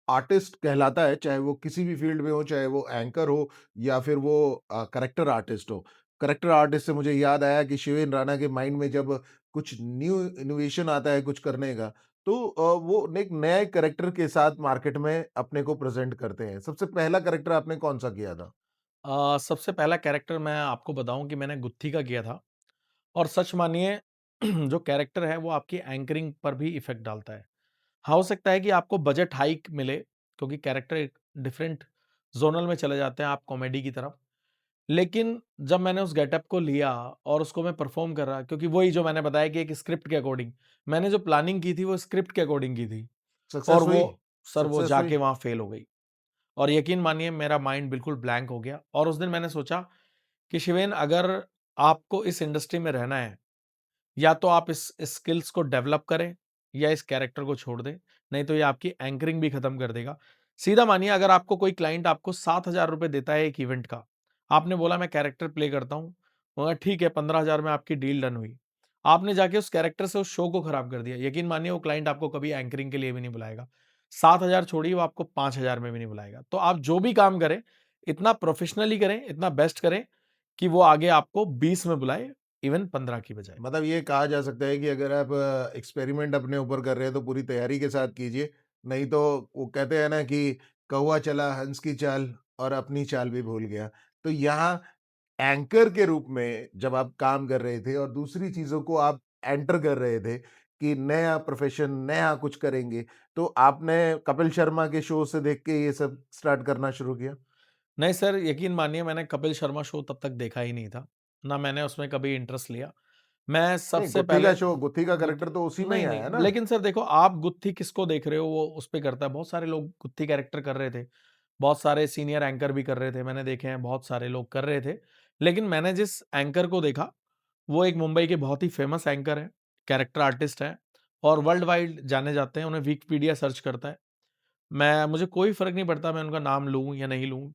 आर्टिस्ट कहलाता है, चाहे वो किसी भी फ़ील्ड में हो, चाहे वो एंकर हो या फिर वो कैरेक्टर आर्टिस्ट हो। कैरेक्टर आर्टिस्ट से मुझे याद आया कि शिवेन राणा के माइंड में जब कुछ न्यू इनोवेशन आता है कुछ करने का, तो वो एक नए कैरेक्टर के साथ मार्केट में अपने को प्रेज़ेंट करते हैं। सबसे पहला कैरेक्टर आपने कौन-सा किया था? सबसे पहला कैरेक्टर मैं आपको बताऊँ कि मैंने गुत्थी का किया था और सच मानिए जो कैरेक्टर है वो आपकी एंकरिंग पर भी इफ़ेक्ट डालता है। हाँ, हो सकता है कि आपको बजट हाइक मिले क्योंकि कैरेक्टर एक डिफरेंट ज़ोनल में चले जाते हैं आप कॉमेडी की तरफ। लेकिन जब मैंने उस गेटअप को लिया और उसको मैं परफ़ॉर्म कर रहा क्योंकि वही जो मैंने बताया कि एक स्क्रिप्ट के अकॉर्डिंग, मैंने जो प्लानिंग की थी वो स्क्रिप्ट के अकॉर्डिंग की थी और सक्सेस हुई? वो सर वो सक्सेस हुई? जाके वहाँ फ़ेल हो गई। और यकीन मानिए मेरा माइंड बिल्कुल ब्लैंक हो गया और उस दिन मैंने सोचा कि शिवेन अगर आपको इस इंडस्ट्री में रहना है, या तो आप इस स्किल्स को डेवलप करें या इस कैरेक्टर को छोड़ दें, नहीं तो ये आपकी एंकरिंग भी खत्म कर देगा। सीधा मानिए अगर आपको कोई क्लाइंट आपको ₹7,000 देता है एक इवेंट का, आपने बोला मैं कैरेक्टर प्ले करता हूँ, बोला ठीक है 15,000 में आपकी डील डन हुई। आपने जाके उस कैरेक्टर से उस शो को खराब कर दिया। यकीन मानिए वो क्लाइंट आपको कभी एंकरिंग के लिए भी नहीं बुलाएगा। 7,000 छोड़िए वो आपको 5,000 में भी नहीं बुलाएगा। तो आप जो भी काम करें, इतना प्रोफेशनली करें, इतना बेस्ट करें कि वो आगे आपको 20 में बुलाए, इवन 15 की बजाय। मतलब ये कहा जा सकता है कि अगर आप एक्सपेरिमेंट अपने ऊपर कर रहे हैं तो पूरी तैयारी के साथ कीजिए। नहीं तो वो कहते हैं ना कि कौवा चला हंस की चाल और अपनी चाल भी भूल गया। तो यहाँ एंकर के रूप में जब आप काम कर रहे थे और दूसरी चीज़ों को आप एंटर कर रहे थे कि नया प्रोफ़ेशन, नया कुछ करेंगे, तो आपने कपिल शर्मा के शो से देख के ये सब स्टार्ट करना शुरू किया? नहीं सर, यकीन मानिए मैंने कपिल शर्मा शो तब तक देखा ही नहीं था। ना मैंने उसमें कभी इंटरेस्ट लिया। मैं नहीं, सबसे गुत्थी पहले का शो, गुत्थी का गुत्थी कैरेक्टर तो उसी में ही नहीं, आया है नहीं, ना? लेकिन सर देखो आप गुत्थी किसको देख रहे हो वो उस पे करता है। बहुत सारे लोग गुत्थी कैरेक्टर कर रहे थे। बहुत सारे सीनियर एंकर भी कर रहे थे। मैंने देखे हैं बहुत सारे लोग कर रहे थे। लेकिन मैंने जिस एंकर को देखा, वो एक मुंबई के बहुत ही फेमस एंकर हैं, कैरेक्टर आर्टिस्ट हैं और वर्ल्ड वाइड जाने जाते हैं। उन्हें विकिपीडिया सर्च करता है। मुझे कोई फ़र्क नहीं पड़ता मैं उनका नाम लूँ या नहीं लूँ।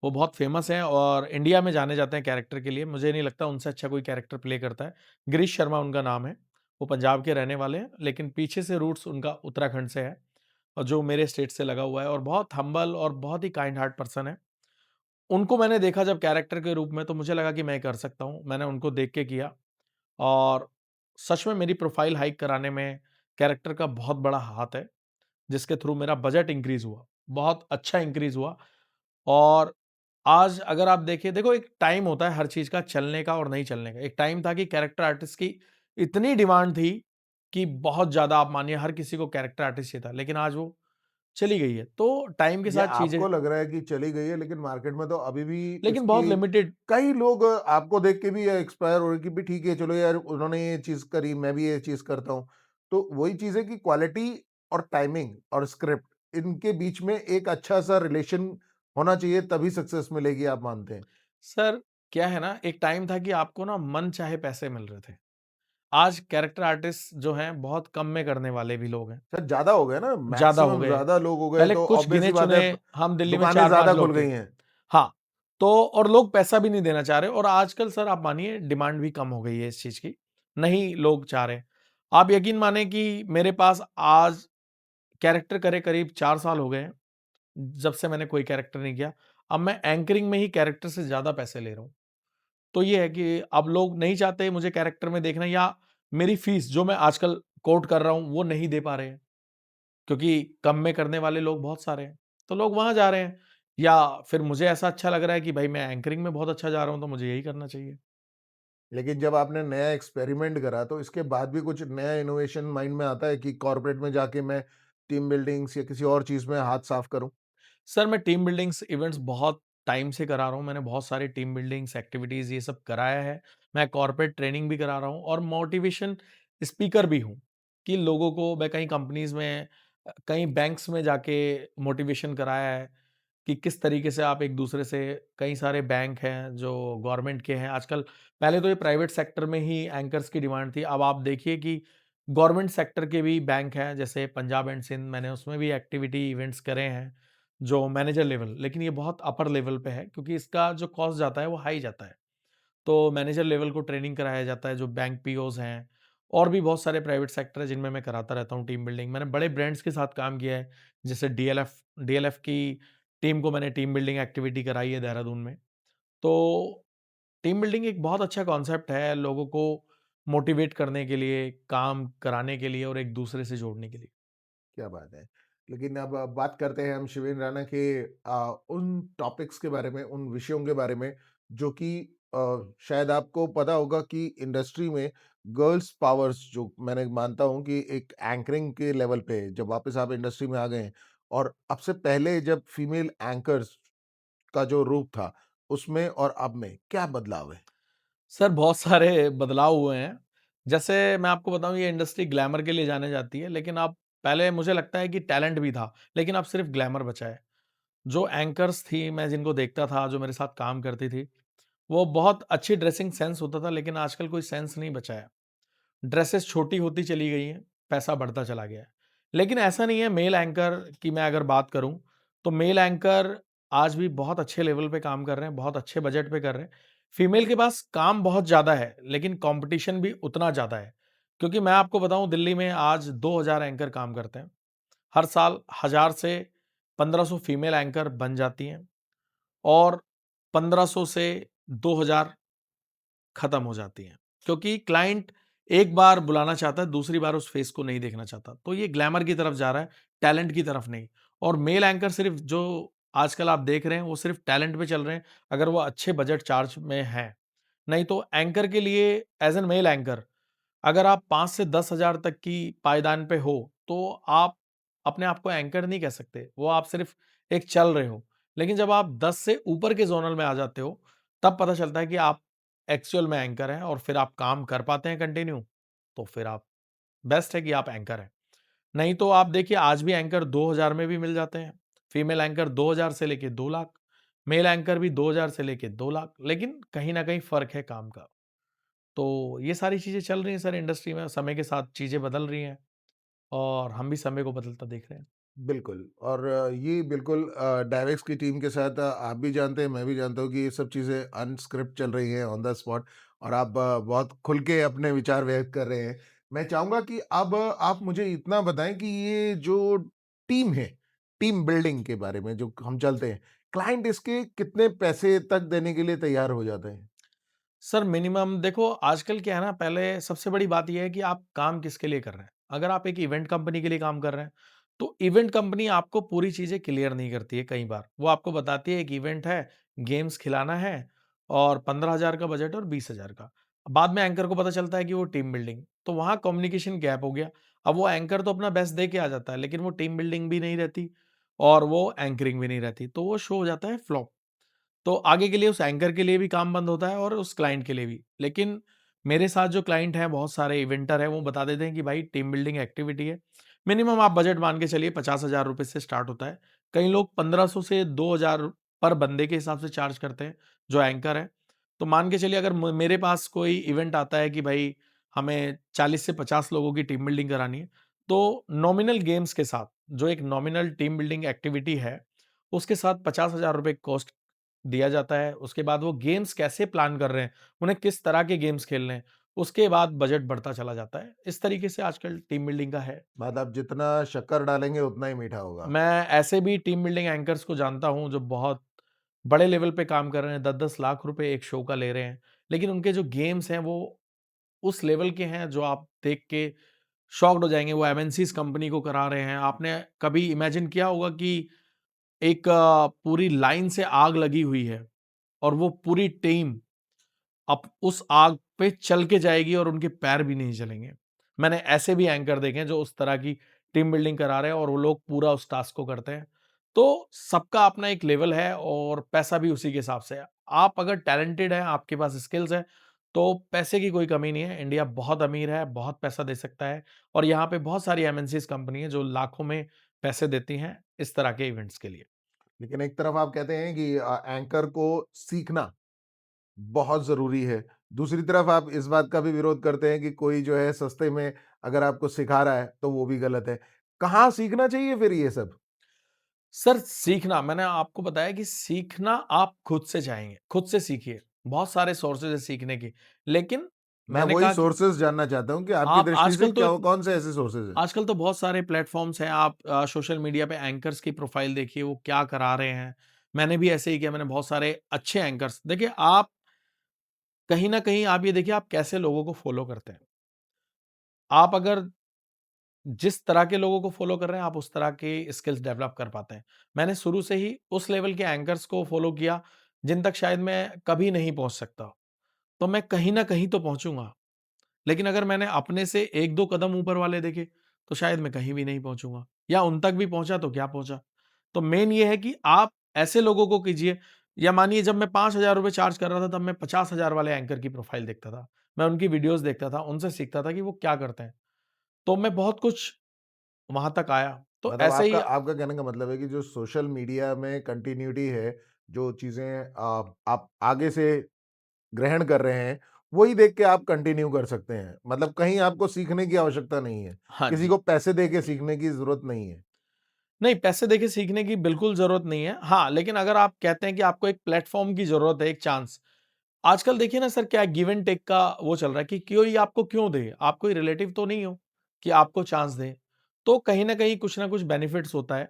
वो बहुत फ़ेमस हैं और इंडिया में जाने जाते हैं कैरेक्टर के लिए। मुझे नहीं लगता उनसे अच्छा कोई कैरेक्टर प्ले करता है। गिरीश शर्मा उनका नाम है। वो पंजाब के रहने वाले हैं, लेकिन पीछे से रूट्स उनका उत्तराखंड से है और जो मेरे स्टेट से लगा हुआ है और बहुत हम्बल और बहुत ही काइंड हार्ट पर्सन है। उनको मैंने देखा जब कैरेक्टर के रूप में तो मुझे लगा कि मैं कर सकता हूँ। मैंने उनको देख के किया और सच में मेरी प्रोफ़ाइल हाइक कराने में कैरेक्टर का बहुत बड़ा हाथ है। जिसके थ्रू मेरा बजट इंक्रीज़ हुआ, बहुत अच्छा इंक्रीज़ हुआ और आज अगर आप देखिए देखो एक टाइम होता है हर चीज़ का चलने का और नहीं चलने का। एक टाइम था कि कैरेक्टर आर्टिस्ट की इतनी डिमांड थी कि बहुत ज़्यादा आप मानिए हर किसी को कैरेक्टर आर्टिस्ट चाहिए था, लेकिन आज वो चली गई है। तो टाइम के ये साथ चीज़ें आपको लग रहा है कि चली गई है, लेकिन मार्केट में तो अभी भी लेकिन बहुत इसकी लिमिटेड कई लोग आपको देख के भी एक्सपायर हो रहे कि भी ठीक है, चलो यार उन्होंने ये चीज़ करी, मैं भी ये चीज़ करता हूँ। तो वही चीज़ है कि क्वालिटी और टाइमिंग और स्क्रिप्ट इनके बीच में एक अच्छा-सा रिलेशन होना चाहिए, तभी सक्सेस मिलेगी, आप मानते हैं? सर, क्या है ना एक टाइम था कि आपको ना मन चाहे पैसे मिल रहे थे। आज कैरेक्टर आर्टिस्ट जो हैं बहुत कम में करने वाले भी लोग हैं, सर ज़्यादा हो गए ना, ज़्यादा हो मैक्सिमम गए। ज़्यादा लोग हो गए पहले तो कुछ ऑब्वियस सी बात गिने-चुने है हम दिल्ली में दुकानें 4-5 ज़्यादा खुल लोग थे। गई हैं। हाँ, तो और लोग पैसा भी नहीं देना चाह रहे और आजकल सर आप मानिए डिमांड भी कम हो गई है इस चीज़ की, नहीं लोग चाह रहे हैं। आप यकीन मानिए कि मेरे पास आज कैरेक्टर करे करीब 4 साल हो गए हैं, जब से मैंने कोई कैरेक्टर नहीं किया। अब मैं एंकरिंग में ही कैरेक्टर से ज़्यादा पैसे ले रहा हूँ। तो ये है कि अब लोग नहीं चाहते मुझे कैरेक्टर में देखना या मेरी फ़ीस जो मैं आजकल कोट कर रहा हूँ, वो नहीं दे पा रहे हैं। क्योंकि कम में करने वाले लोग बहुत सारे हैं, तो लोग वहाँ जा रहे हैं या फिर मुझे ऐसा अच्छा लग रहा है कि भाई मैं एंकरिंग में बहुत अच्छा जा रहा हूँ, तो मुझे यही करना चाहिए। लेकिन जब आपने नया एक्सपेरिमेंट करा तो इसके बाद भी कुछ नया इनोवेशन माइंड में आता है कि कॉर्पोरेट में जाके मैं टीम बिल्डिंग्स या किसी और चीज़ में हाथ साफ करूँ? सर मैं टीम बिल्डिंग्स इवेंट्स बहुत टाइम से करा रहा हूँ, मैंने बहुत सारी टीम बिल्डिंग्स एक्टिविटीज़ ये सब कराया है। मैं कॉर्पोरेट ट्रेनिंग भी करा रहा हूँ और मोटिवेशन स्पीकर भी हूँ, कि लोगों को मैं कई कंपनीज़ में कई बैंक्स में जाके मोटिवेशन कराया है। कि किस तरीके से आप एक-दूसरे से कई सारे बैंक हैं जो गवर्नमेंट के हैं आजकल पहले तो ये प्राइवेट सेक्टर में ही एंकर्स की डिमांड थी। अब आप देखिए कि गवर्नमेंट सेक्टर के भी बैंक हैं जैसे पंजाब एंड सिंध मैंने उसमें भी एक्टिविटी इवेंट्स करे हैं, जो मैनेजर लेवल लेकिन ये बहुत अपर लेवल पे है क्योंकि इसका जो कॉस्ट जाता है वो हाई जाता है। तो मैनेजर लेवल को ट्रेनिंग कराया जाता है जो बैंक पीओज़ हैं और भी बहुत सारे प्राइवेट सेक्टर है जिनमें मैं कराता रहता हूँ टीम बिल्डिंग। मैंने बड़े ब्रांड्स के साथ काम किया है, जैसे डीएलएफ की टीम को मैंने टीम बिल्डिंग एक्टिविटी कराई है देहरादून में। तो टीम बिल्डिंग एक बहुत अच्छा कॉन्सेप्ट है लोगों को मोटिवेट करने के लिए, काम कराने के लिए और एक-दूसरे से जोड़ने के लिए। क्या बात है! लेकिन अब बात करते हैं हम शिवेंद्र राणा के उन टॉपिक्स के बारे में, उन विषयों के बारे में जो कि शायद आपको पता होगा कि इंडस्ट्री में गर्ल्स पावर्स जो मैंने मानता हूँ कि एक एंकरिंग के लेवल पे जब वापस आप इंडस्ट्री में आ गए हैं और अब से पहले जब फीमेल एंकर्स का जो रूप था, उसमें और अब में क्या बदलाव है? सर बहुत सारे बदलाव हुए हैं। जैसे मैं आपको बताऊँ ये इंडस्ट्री ग्लैमर के लिए जाने जाती है, लेकिन अब पहले मुझे लगता है कि टैलेंट भी था, लेकिन अब सिर्फ़ ग्लैमर बचा है। जो एंकर्स थी, मैं जिनको देखता था, जो मेरे साथ काम करती थी, वो बहुत अच्छी ड्रेसिंग सेंस होता था, लेकिन आजकल कोई सेंस नहीं बचा है। ड्रेसेस छोटी होती चली गई हैं, पैसा बढ़ता चला गया है। लेकिन ऐसा नहीं है, मेल एंकर की मैं अगर बात करूँ, तो मेल एंकर आज भी बहुत अच्छे लेवल पे काम कर रहे हैं, बहुत अच्छे बजट पे कर रहे हैं। फीमेल के पास काम बहुत ज़्यादा है, लेकिन कॉम्पिटिशन भी उतना ज़्यादा है। क्योंकि मैं आपको बताऊँ, दिल्ली में आज 2000 एंकर काम करते हैं। हर साल 1000 से 1500 फीमेल एंकर बन जाती हैं और 1500 से 2000 खत्म हो जाती हैं। क्योंकि क्लाइंट एक बार बुलाना चाहता है, दूसरी बार उस फेस को नहीं देखना चाहता। तो ये ग्लैमर की तरफ जा रहा है, टैलेंट की तरफ नहीं। और मेल एंकर सिर्फ़ जो आजकल आप देख रहे हैं, वो सिर्फ़ टैलेंट पे चल रहे हैं, अगर वो अच्छे बजट चार्ज में हैं। नहीं तो एंकर के लिए एज़ एन मेल एंकर अगर आप 5 से 10,000 तक की पायदान पे हो, तो आप अपने आप को एंकर नहीं कह सकते। वो आप सिर्फ़ एक चल रहे हो। लेकिन जब आप 10 से ऊपर के ज़ोनल में आ जाते हो, तब पता चलता है कि आप एक्चुअल में एंकर हैं और फिर आप काम कर पाते हैं कंटिन्यू, तो फिर आप बेस्ट है कि आप एंकर हैं। नहीं तो आप देखिए, आज भी एंकर 2000 में भी मिल जाते हैं। फीमेल एंकर 2000 से लेके 2 लाख, मेल एंकर भी 2000 से लेके 2 लाख, लेकिन कहीं न कहीं फ़र्क है काम का। तो ये सारी चीज़ें चल रही हैं सर इंडस्ट्री में, समय के साथ चीज़ें बदल रही हैं और हम भी समय को बदलता देख रहे हैं। बिल्कुल। और ये बिल्कुल डायवेक्स की टीम के साथ आप भी जानते हैं, मैं भी जानता हूँ कि ये सब चीज़ें अनस्क्रिप्ट चल रही हैं ऑन द स्पॉट, और आप बहुत खुल के अपने विचार व्यक्त कर रहे हैं। मैं चाहूँगा कि अब आप मुझे इतना बताएँ कि ये जो टीम है, टीम बिल्डिंग के बारे में जो हम चलते हैं, क्लाइंट इसके कितने पैसे तक देने के लिए तैयार हो जाते हैं? सर मिनिमम देखो, आजकल क्या है ना, पहले सबसे बड़ी बात ये है कि आप काम किसके लिए कर रहे हैं। अगर आप एक इवेंट कंपनी के लिए काम कर रहे हैं, तो इवेंट कंपनी आपको पूरी चीज़ें क्लियर नहीं करती है कई बार। वो आपको बताती है एक इवेंट है, गेम्स खिलाना है और 15,000 का बजट और 20,000 का। बाद में एंकर को पता चलता है कि वो टीम बिल्डिंग, तो वहाँ कम्युनिकेशन गैप हो गया। अब वो एंकर तो अपना बेस्ट दे के आ जाता है, लेकिन वो टीम बिल्डिंग भी नहीं रहती और वो एंकरिंग भी नहीं रहती, तो वो शो हो जाता है फ्लॉप। तो आगे के लिए उस एंकर के लिए भी काम बंद होता है और उस क्लाइंट के लिए भी। लेकिन मेरे साथ जो क्लाइंट हैं, बहुत सारे इवेंटर हैं, वो बता देते हैं कि भाई टीम बिल्डिंग एक्टिविटी है। मिनिमम आप बजट मान के चलिए, 50,000 रुपए से स्टार्ट होता है। कई लोग 1500 से 2000 पर बंदे के हिसाब से चार्ज करते हैं, जो एंकर है। तो मान के चलिए, अगर मेरे पास कोई इवेंट आता है कि भाई हमें 40 से 50 लोगों की टीम बिल्डिंग करानी है, तो नॉमिनल गेम्स के साथ, जो एक नॉमिनल टीम बिल्डिंग एक्टिविटी है, उसके साथ 50,000 रुपए कॉस्ट दिया जाता है। उसके बाद वो गेम्स कैसे प्लान कर रहे हैं, उन्हें किस तरह के गेम्स खेलने हैं, उसके बाद बजट बढ़ता चला जाता है। इस तरीके से आजकल टीम बिल्डिंग का है। बाद आप जितना शक्कर डालेंगे उतना ही मीठा होगा। मैं ऐसे भी टीम बिल्डिंग एंकर्स को जानता हूँ, जो बहुत बड़े लेवल पे काम कर रहे हैं, 10-10 लाख रुपए एक शो का ले रहे हैं। लेकिन उनके जो गेम्स हैं, वो उस लेवल के हैं, जो आप देख के शॉक्ड हो जाएँगे। वो एमएनसीज़ कंपनी को करा रहे हैं। आपने कभी इमेजिन किया होगा कि एक पूरी लाइन से आग लगी हुई है और वो पूरी टीम अब उस आग पे चल के जाएगी और उनके पैर भी नहीं जलेंगे। मैंने ऐसे भी एंकर देखे हैं, जो उस तरह की टीम बिल्डिंग करा रहे हैं और वो लोग पूरा उस टास्क को करते हैं। तो सबका अपना एक लेवल है और पैसा भी उसी के हिसाब से है। आप अगर टैलेंटेड हैं, आपके पास स्किल्स हैं, तो पैसे की कोई कमी नहीं है। इंडिया बहुत अमीर है, बहुत पैसा दे सकता है और यहाँ पे बहुत सारी एमएनसीज़ कंपनी है, जो लाखों में पैसे देती हैं इस तरह के इवेंट्स के लिए। लेकिन एक तरफ आप कहते हैं कि एंकर को सीखना बहुत ज़रूरी है। दूसरी तरफ आप इस बात का भी विरोध करते हैं कि कोई जो है सस्ते में अगर आपको सिखा रहा है, तो वो भी गलत है। कहाँ सीखना चाहिए फिर ये सब? सर सीखना, मैंने आपको बताया कि सीखना आप खुद से चाहेंगे, खुद से सीखिए। बहुत सारे सोर्सेज़ हैं सीखने की, लेकिन मैं मैंने वही कहा कि सोर्सेज़ जानना चाहता हूँ कि आपकी आप दृष्टि से क्या कौन से ऐसे सोर्सेज़ हैं? आजकल तो बहुत सारे प्लेटफ़ॉर्म्स हैं। आप सोशल मीडिया पे एंकर्स की प्रोफ़ाइल देखिए, वो क्या करा रहे हैं। मैंने भी ऐसे ही किया, मैंने बहुत सारे अच्छे एंकर्स देखिए। आप कहीं न कहीं आप ये देखिए, आप कैसे लोगों को फ़ॉलो करते हैं। आप अगर जिस तरह के लोगों को फ़ॉलो कर रहे हैं, आप उस तरह के स्किल्स डेवलप कर पाते हैं। मैंने शुरू से ही उस लेवल के एंकर्स को फ़ॉलो किया, जिन तक शायद मैं कभी नहीं पहुँच सकता। तो मैं कहीं न कहीं तो पहुँचूँगा। लेकिन अगर मैंने अपने से 1-2 कदम ऊपर वाले देखे, तो शायद मैं कहीं भी नहीं पहुँचूँगा, या उन तक भी पहुँचा तो क्या पहुँचा। तो मेन ये है कि आप ऐसे लोगों को कीजिए, या मानिए जब मैं ₹5,000 चार्ज कर रहा था, तब मैं 50,000 वाले एंकर की प्रोफ़ाइल देखता था। मैं उनकी वीडियोज़ देखता था, उनसे सीखता था कि वो क्या करते हैं। तो मैं बहुत कुछ वहाँ तक आया। तो मतलब ऐसे आपका ही आपका कहने का मतलब है कि जो सोशल मीडिया में कंटिन्यूटी है, जो चीज़ें आप आगे से ग्रहण कर रहे हैं, वही देख के आप कंटिन्यू कर सकते हैं। मतलब कहीं आपको सीखने की आवश्यकता नहीं है। हाँ किसी जी। को पैसे दे के सीखने की ज़रूरत नहीं है। नहीं, पैसे देके सीखने की बिल्कुल ज़रूरत नहीं है। हाँ, लेकिन अगर आप कहते हैं कि आपको एक प्लेटफ़ॉर्म की ज़रूरत है, एक चांस। आजकल देखिए ना सर, क्या है, गिव एंड टेक का वो चल रहा है कि कोई आपको क्यों दे? आप कोई रिलेटिव तो नहीं हो कि आपको चांस दें। तो कहीं न कहीं कुछ ना कुछ बेनिफिट्स होता है।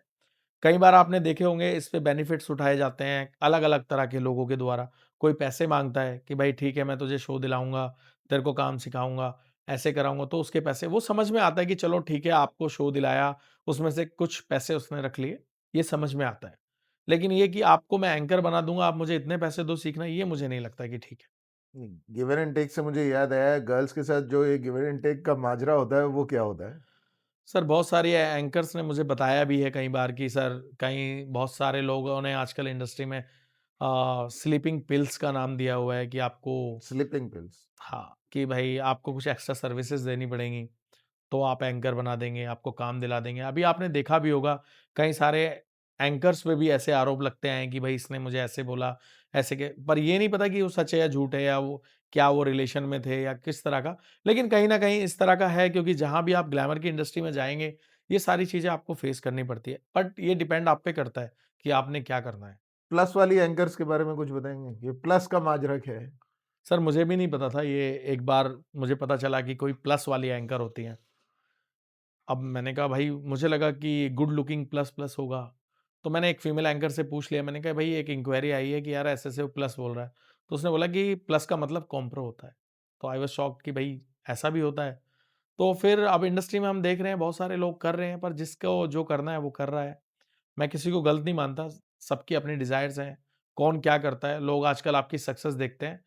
कई बार आपने देखे होंगे, इस पे बेनिफिट्स उठाए जाते हैं अलग-अलग तरह के लोगों के द्वारा। कोई पैसे माँगता है कि भाई ठीक है, मैं तुझे शो दिलाऊँगा, तेरे को काम सिखाऊँगा, ऐसे कराऊँगा, तो उसके पैसे वो समझ में आता है कि चलो ठीक है, आपको शो दिलाया, उसमें से कुछ पैसे उसने रख लिए, ये समझ में आता है। लेकिन ये कि आपको मैं एंकर बना दूँगा, आप मुझे इतने पैसे दो सीखना, ये मुझे नहीं लगता कि ठीक है। गिव एंड टेक से मुझे याद आया, गर्ल्स के साथ जो ये गिव एंड टेक का माजरा होता है, वो क्या होता है? सर, बहुत सारे एंकर्स ने मुझे बताया भी है कई बार कि सर, कहीं बहुत सारे लोगों ने आजकल इंडस्ट्री में स्लीपिंग पिल्स का नाम दिया हुआ है कि आपको, स्लीपिंग पिल्स। हाँ, कि भाई आपको कुछ एक्स्ट्रा सर्विसेज़ देनी पड़ेंगी, तो आप एंकर बना देंगे, आपको काम दिला देंगे। अभी आपने देखा भी होगा, कई सारे एंकर्स पे भी ऐसे आरोप लगते हैं कि भाई इसने मुझे ऐसे बोला, ऐसे के पर ये नहीं पता कि वो सच है या झूठ है, या वो क्या वो रिलेशन में थे या किस तरह का। लेकिन कहीं न कहीं इस तरह का है, क्योंकि जहाँ भी आप ग्लैमर की इंडस्ट्री में जाएँगे, ये सारी चीज़ें आपको फेस करनी पड़ती है। बट ये डिपेंड आप पे करता है कि आपने क्या करना है। प्लस वाली एंकर्स के बारे में कुछ बताएँगे? ये प्लस का माजरा क्या है? सर, मुझे भी नहीं पता था ये, एक बार मुझे पता चला कि कोई प्लस वाली एंकर होती हैं। अब मैंने कहा भाई, मुझे लगा कि गुड लुकिंग प्लस प्लस होगा। तो मैंने एक फीमेल एंकर से पूछ लिया, मैंने कहा भाई एक इंक्वायरी आई है कि यार ऐसे-ऐसे वो प्लस बोल रहा है। तो उसने बोला कि प्लस का मतलब कॉम्प्रो होता है। तो आई वाज़ शॉक्ड कि भाई ऐसा भी होता है। तो फिर अब इंडस्ट्री में हम देख रहे हैं बहुत सारे लोग कर रहे हैं, पर जिसको जो करना है वो कर रहा है। मैं किसी को गलत नहीं मानता, सबकी अपनी डिज़ायर्स हैं, कौन क्या करता है। लोग आजकल आपकी सक्सेस देखते हैं,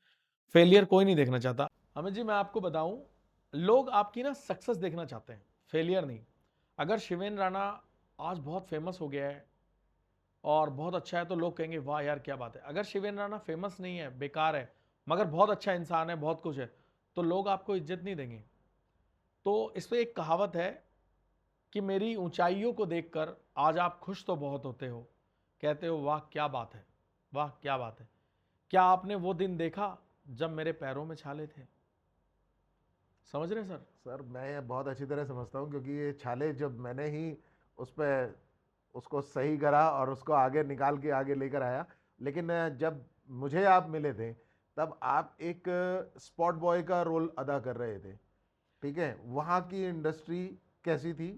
फेलियर कोई नहीं देखना चाहता। अमित जी, मैं आपको बताऊँ, लोग आपकी ना सक्सेस देखना चाहते हैं, फेलियर नहीं। अगर शिवेन राणा आज बहुत फेमस हो गया है और बहुत अच्छा है, तो लोग कहेंगे वाह यार क्या बात है। अगर शिवेन राणा फेमस नहीं है, बेकार है, मगर बहुत अच्छा इंसान है, बहुत कुछ है, तो लोग आपको इज्जत नहीं देंगे। तो इस पे एक कहावत है कि मेरी ऊंचाइयों को देखकर आज आप खुश तो बहुत होते हो, कहते हो वाह क्या बात है, वाह क्या बात है। क्या आपने वो दिन देखा जब मेरे पैरों में छाले थे? समझ रहे हैं सर? सर, मैं ये बहुत अच्छी तरह समझता हूँ, क्योंकि ये छाले जब मैंने ही उस पे उसको सही करा और उसको आगे निकाल के आगे लेकर आया। लेकिन जब मुझे आप मिले थे, तब आप एक स्पॉट बॉय का रोल अदा कर रहे थे। ठीक है? वहाँ की इंडस्ट्री कैसी थी?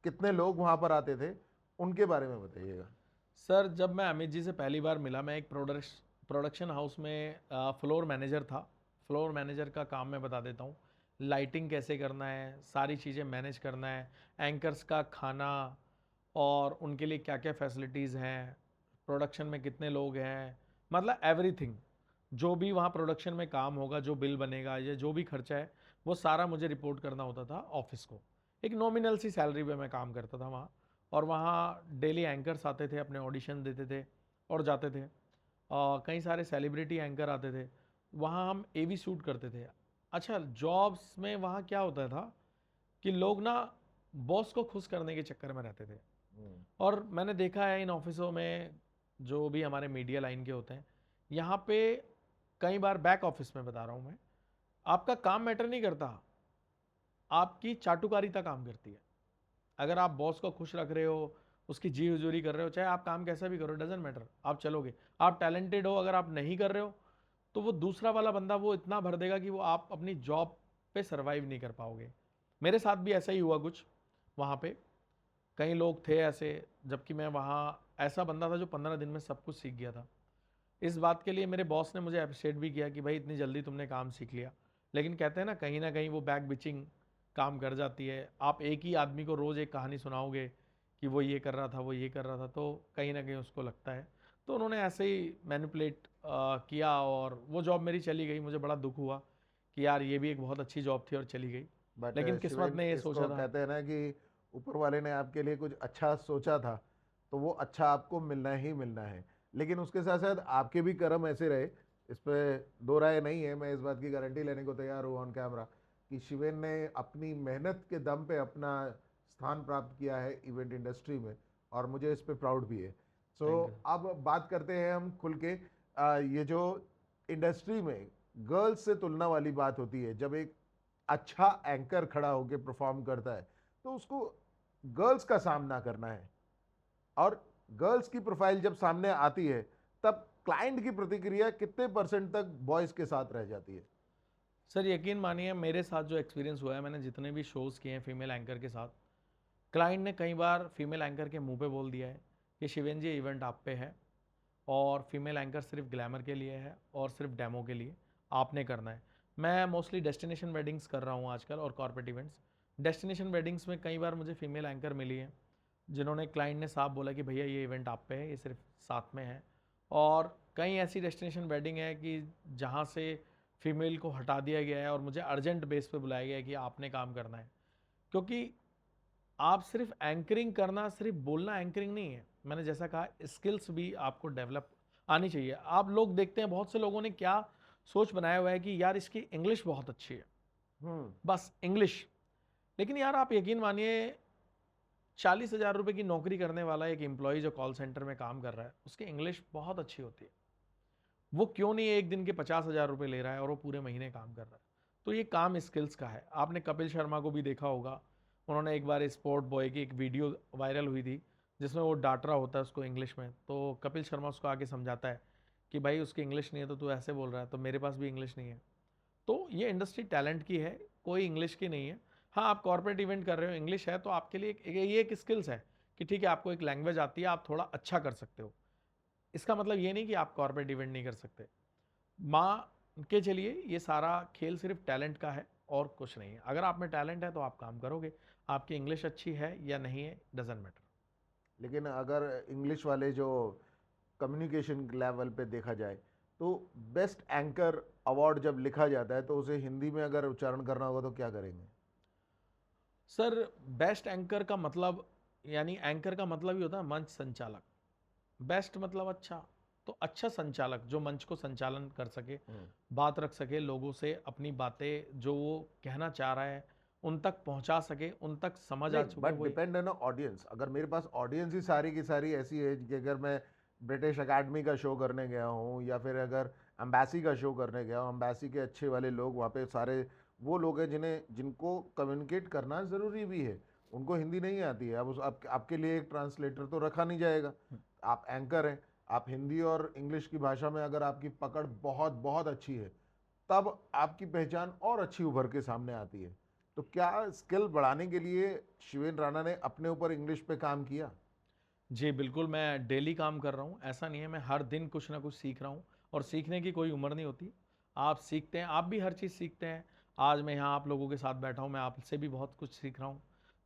कितने लोग वहाँ पर आते थे? उनके बारे में बताइएगा। सर, जब मैं अमित जी से पहली बार मिला, मैं एक प्रोडक्शन हाउस में फ्लोर मैनेजर था। फ्लोर मैनेजर का काम मैं बता देता हूँ। लाइटिंग कैसे करना है, सारी चीज़ें मैनेज करना है, एंकर्स का खाना और उनके लिए क्या-क्या फैसिलिटीज़ हैं, प्रोडक्शन में कितने लोग हैं, मतलब एवरीथिंग। जो भी वहाँ प्रोडक्शन में काम होगा, जो बिल बनेगा या जो भी खर्चा है, वो सारा मुझे रिपोर्ट करना होता था ऑफ़िस को। एक नॉमिनल सी सैलरी पे मैं काम करता था वहाँ। और वहाँ डेली एंकर्स आते थे, अपने ऑडिशन देते थे और जाते थे। कई सारे सेलिब्रिटी एंकर आते थे। वहाँ हम एवी शूट करते थे। अच्छा, जॉब्स में वहाँ क्या होता था कि लोग ना बॉस को खुश करने के चक्कर में रहते थे। हम्म। और मैंने देखा है इन ऑफिसों में, जो भी हमारे मीडिया लाइन के होते हैं, यहाँ पे कई बार बैक ऑफिस में बता रहा हूँ मैं, आपका काम मैटर नहीं करता, आपकी चाटुकारिता काम करती है। अगर आप बॉस को खुश रख रहे हो, उसकी जी हजूरी कर रहे हो, चाहे आप काम कैसा भी करो, डजेंट मैटर, आप चलोगे। आप टैलेंटेड हो, अगर आप नहीं कर रहे हो, तो वो दूसरा वाला बंदा वो इतना भर देगा कि वो आप अपनी जॉब पे सरवाइव नहीं कर पाओगे। मेरे साथ भी ऐसा ही हुआ कुछ वहाँ पे। कई लोग थे ऐसे, जबकि मैं वहाँ ऐसा बंदा था जो 15 दिन में सब कुछ सीख गया था। इस बात के लिए मेरे बॉस ने मुझे अप्रिशिएट भी किया कि भाई इतनी जल्दी तुमने काम सीख लिया। लेकिन कहते हैं ना कहीं वो बैक बिचिंग काम कर जाती है। आप एक ही आदमी को रोज़ एक कहानी सुनाओगे कि वो ये कर रहा था, वो ये कर रहा था, तो कहीं ना कहीं उसको लगता है। तो उन्होंने ऐसे ही मैनिपुलेट किया और वो जॉब मेरी चली गई। मुझे बड़ा दुख हुआ कि यार ये भी एक बहुत अच्छी जॉब थी और चली गई। बट लेकिन किस्मत शिवेन, ने ये सोचा इसको था। कहते हैं ना कि ऊपर वाले ने आपके लिए कुछ अच्छा सोचा था, तो वो अच्छा आपको मिलना ही मिलना है। लेकिन उसके साथ साथ आपके भी कर्म ऐसे रहे, इस पे दो राय नहीं है। मैं इस बात की गारंटी लेने को तैयार हूँ ऑन कैमरा कि शिवेन ने अपनी मेहनत के दम पे अपना स्थान प्राप्त किया है इवेंट इंडस्ट्री में, और मुझे इस पे प्राउड भी है। So thank you. अब बात करते हैं हम खुल के। ये जो इंडस्ट्री में गर्ल्स से तुलना वाली बात होती है, जब एक अच्छा एंकर खड़ा होकर परफॉर्म करता है तो उसको गर्ल्स का सामना करना है, और गर्ल्स की प्रोफाइल जब सामने आती है तब क्लाइंट की प्रतिक्रिया कितने परसेंट तक बॉयज के साथ रह जाती है? सर यकीन मानिए मेरे साथ जो एक्सपीरियंस हुआ है, मैंने जितने भी शोज़ किए हैं फीमेल एंकर के साथ, क्लाइंट ने कई बार फीमेल एंकर के मुंह पे बोल दिया है कि शिवेन जी इवेंट आप पे है और फीमेल एंकर सिर्फ ग्लैमर के लिए है और सिर्फ डेमो के लिए आपने करना है। मैं मोस्टली डेस्टिनेशन वेडिंग्स कर रहा हूँ आजकल और कॉर्पोरेट इवेंट्स। डेस्टिनेशन वेडिंग्स में कई बार मुझे फीमेल एंकर मिली है जिन्होंने, क्लाइंट ने साफ बोला कि भैया ये इवेंट आप पे है, ये सिर्फ साथ में है। और कई ऐसी डेस्टिनेशन वेडिंग है कि जहाँ से फीमेल को हटा दिया गया है और मुझे अर्जेंट बेस पे बुलाया गया है कि आपने काम करना है। क्योंकि आप सिर्फ एंकरिंग करना, सिर्फ बोलना एंकरिंग नहीं है। मैंने जैसा कहा स्किल्स भी आपको डेवलप आनी चाहिए। आप लोग देखते हैं बहुत से लोगों ने क्या सोच बनाया हुआ है कि यार इसकी इंग्लिश बहुत अच्छी है, हम्म। बस इंग्लिश। लेकिन यार आप यकीन मानिए 40,000 रुपए की नौकरी करने वाला एक एम्प्लॉय जो कॉल सेंटर में काम कर रहा है, उसकी इंग्लिश बहुत अच्छी होती है। वो क्यों नहीं एक दिन के 50,000 रुपए ले रहा है और वो पूरे महीने काम कर रहा है। तो ये काम स्किल्स का है। आपने कपिल शर्मा को भी देखा होगा, उन्होंने एक बार स्पोर्ट बॉय की एक वीडियो वायरल हुई थी जिसमें वो डांट रहा होता है उसको इंग्लिश में, तो कपिल शर्मा उसको आके समझाता है कि भाई उसकी इंग्लिश नहीं है तो तू ऐसे बोल रहा है, तो मेरे पास भी इंग्लिश नहीं है। तो ये इंडस्ट्री टैलेंट की है, कोई इंग्लिश की नहीं है। हाँ, आप कॉर्पोरेट इवेंट कर रहे हो, इंग्लिश है तो आपके लिए ये एक स्किल्स है कि ठीक है आपको एक लैंग्वेज आती है, आप थोड़ा अच्छा कर सकते हो। इसका मतलब ये नहीं कि आप कॉर्पोरेट इवेंट नहीं कर सकते। माँ के चलिए ये सारा खेल सिर्फ टैलेंट का है और कुछ नहीं है। अगर आप में टैलेंट है तो आप काम करोगे। आपकी इंग्लिश अच्छी है या नहीं है, डजेंट मैटर। लेकिन अगर इंग्लिश वाले जो कम्युनिकेशन लेवल पे देखा जाए, तो बेस्ट एंकर अवार्ड जब लिखा जाता है तो उसे हिंदी में अगर उच्चारण करना होगा तो क्या करेंगे? सर बेस्ट एंकर का मतलब, यानी एंकर का मतलब ही होता है मंच संचालक। बेस्ट मतलब अच्छा, तो अच्छा संचालक जो मंच को संचालन कर सके, हम्म। बात रख सके लोगों से, अपनी बातें जो वो कहना चाह रहा है उन तक पहुंचा सके, उन तक समझ आ नहीं, चुके बट वही। डिपेंड है ना ऑडियंस। अगर मेरे पास ऑडियंस ही सारी की सारी ऐसी है कि अगर मैं ब्रिटिश अकेडमी का शो करने गया हूँ या फिर अगर अम्बेसी का शो करने गया हूँ, अम्बेसी के अच्छे वाले लोग वहाँ पे सारे वो लोग हैं जिन्हें जिनको कम्युनिकेट करना ज़रूरी भी है, उनको हिंदी नहीं आती है। अब आपके लिए एक ट्रांसलेटर तो रखा नहीं जाएगा। आप एंकर हैं, आप हिंदी और इंग्लिश की भाषा में अगर आपकी पकड़ बहुत बहुत अच्छी है, तब आपकी पहचान और अच्छी उभर के सामने आती है। तो क्या स्किल बढ़ाने के लिए शिवेन राणा ने अपने ऊपर इंग्लिश पे काम किया? जी, बिल्कुल, मैं डेली काम कर रहा हूँ। ऐसा नहीं है, मैं हर दिन कुछ ना कुछ सीख रहा हूँ और सीखने की कोई उम्र नहीं होती। आप सीखते हैं, आप भी हर चीज़ सीखते हैं। आज मैं यहाँ आप लोगों के साथ बैठा हूँ, मैं आपसे भी बहुत कुछ सीख रहा हूँ।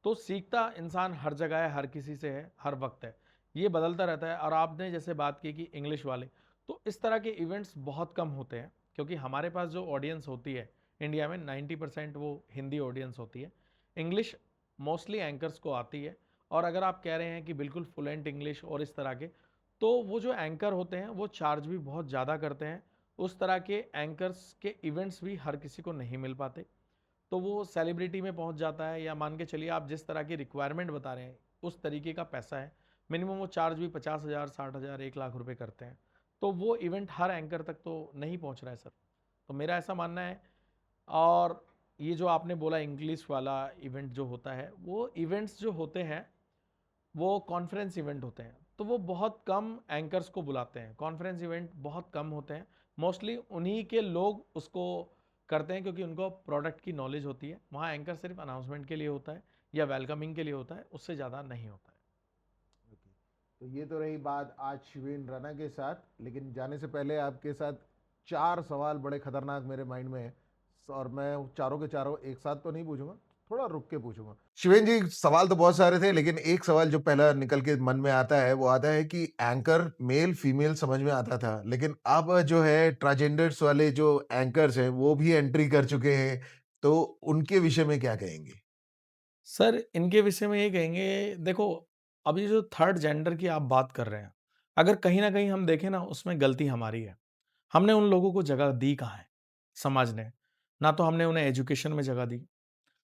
तो सीखता इंसान हर जगह है, हर किसी से है, हर वक़्त है। ये बदलता रहता है। और आपने जैसे बात की कि इंग्लिश वाले, तो इस तरह के इवेंट्स बहुत कम होते हैं क्योंकि हमारे पास जो ऑडियंस होती है, इंडिया में 90% वो हिंदी ऑडियंस होती है। इंग्लिश मोस्टली एंकर्स को आती है। और अगर आप कह रहे हैं कि बिल्कुल फ्लुएंट इंग्लिश और इस तरह के, तो वो जो एंकर होते हैं वो चार्ज भी बहुत ज़्यादा करते हैं। उस तरह के एंकर्स के इवेंट्स भी हर किसी को नहीं मिल पाते। तो वो सेलिब्रिटी में पहुंच जाता है, या मान के चलिए आप जिस तरह की रिक्वायरमेंट बता रहे हैं उस तरीके का पैसा है। मिनिमम वो चार्ज भी 50,000, 60,000, 1 लाख रुपए करते हैं। तो वो इवेंट हर एंकर तक तो नहीं पहुंच रहा है सर। तो मेरा ऐसा मानना है। और ये जो आपने बोला इंग्लिश वाला इवेंट जो होता है, वो इवेंट्स जो होते हैं वो कॉन्फ्रेंस इवेंट होते हैं, तो वो बहुत कम एंकर्स को बुलाते हैं। कॉन्फ्रेंस इवेंट बहुत कम होते हैं। मोस्टली उन्हीं के लोग उसको करते हैं क्योंकि उनको प्रोडक्ट की नॉलेज होती है। वहाँ एंकर सिर्फ अनाउंसमेंट के लिए होता है या वेलकमिंग के लिए होता है, उससे ज़्यादा नहीं होता है। ओके। तो ये तो रही बात आज शिवेन राणा के साथ, लेकिन जाने से पहले आपके साथ चार सवाल बड़े खतरनाक मेरे माइंड में है, और मैं चारों के चारों एक साथ तो नहीं पूछूंगा, थोड़ा रुक के पूछूंगा। शिवेन जी, सवाल तो बहुत सारे थे, लेकिन एक सवाल जो पहला निकल के मन में आता है वो आता है कि एंकर मेल फीमेल समझ में आता था, लेकिन अब जो है ट्रांसजेंडर्स वाले जो एंकर्स हैं वो भी एंट्री कर चुके हैं, तो उनके विषय में क्या कहेंगे? सर इनके विषय में ये कहेंगे, देखो अभी जो थर्ड जेंडर की आप बात कर रहे हैं, अगर कहीं ना कहीं हम देखें ना उसमें गलती हमारी है। हमने उन लोगों को जगह दी कहाँ है? समाज ने। ना तो हमने उन्हें एजुकेशन में जगह दी,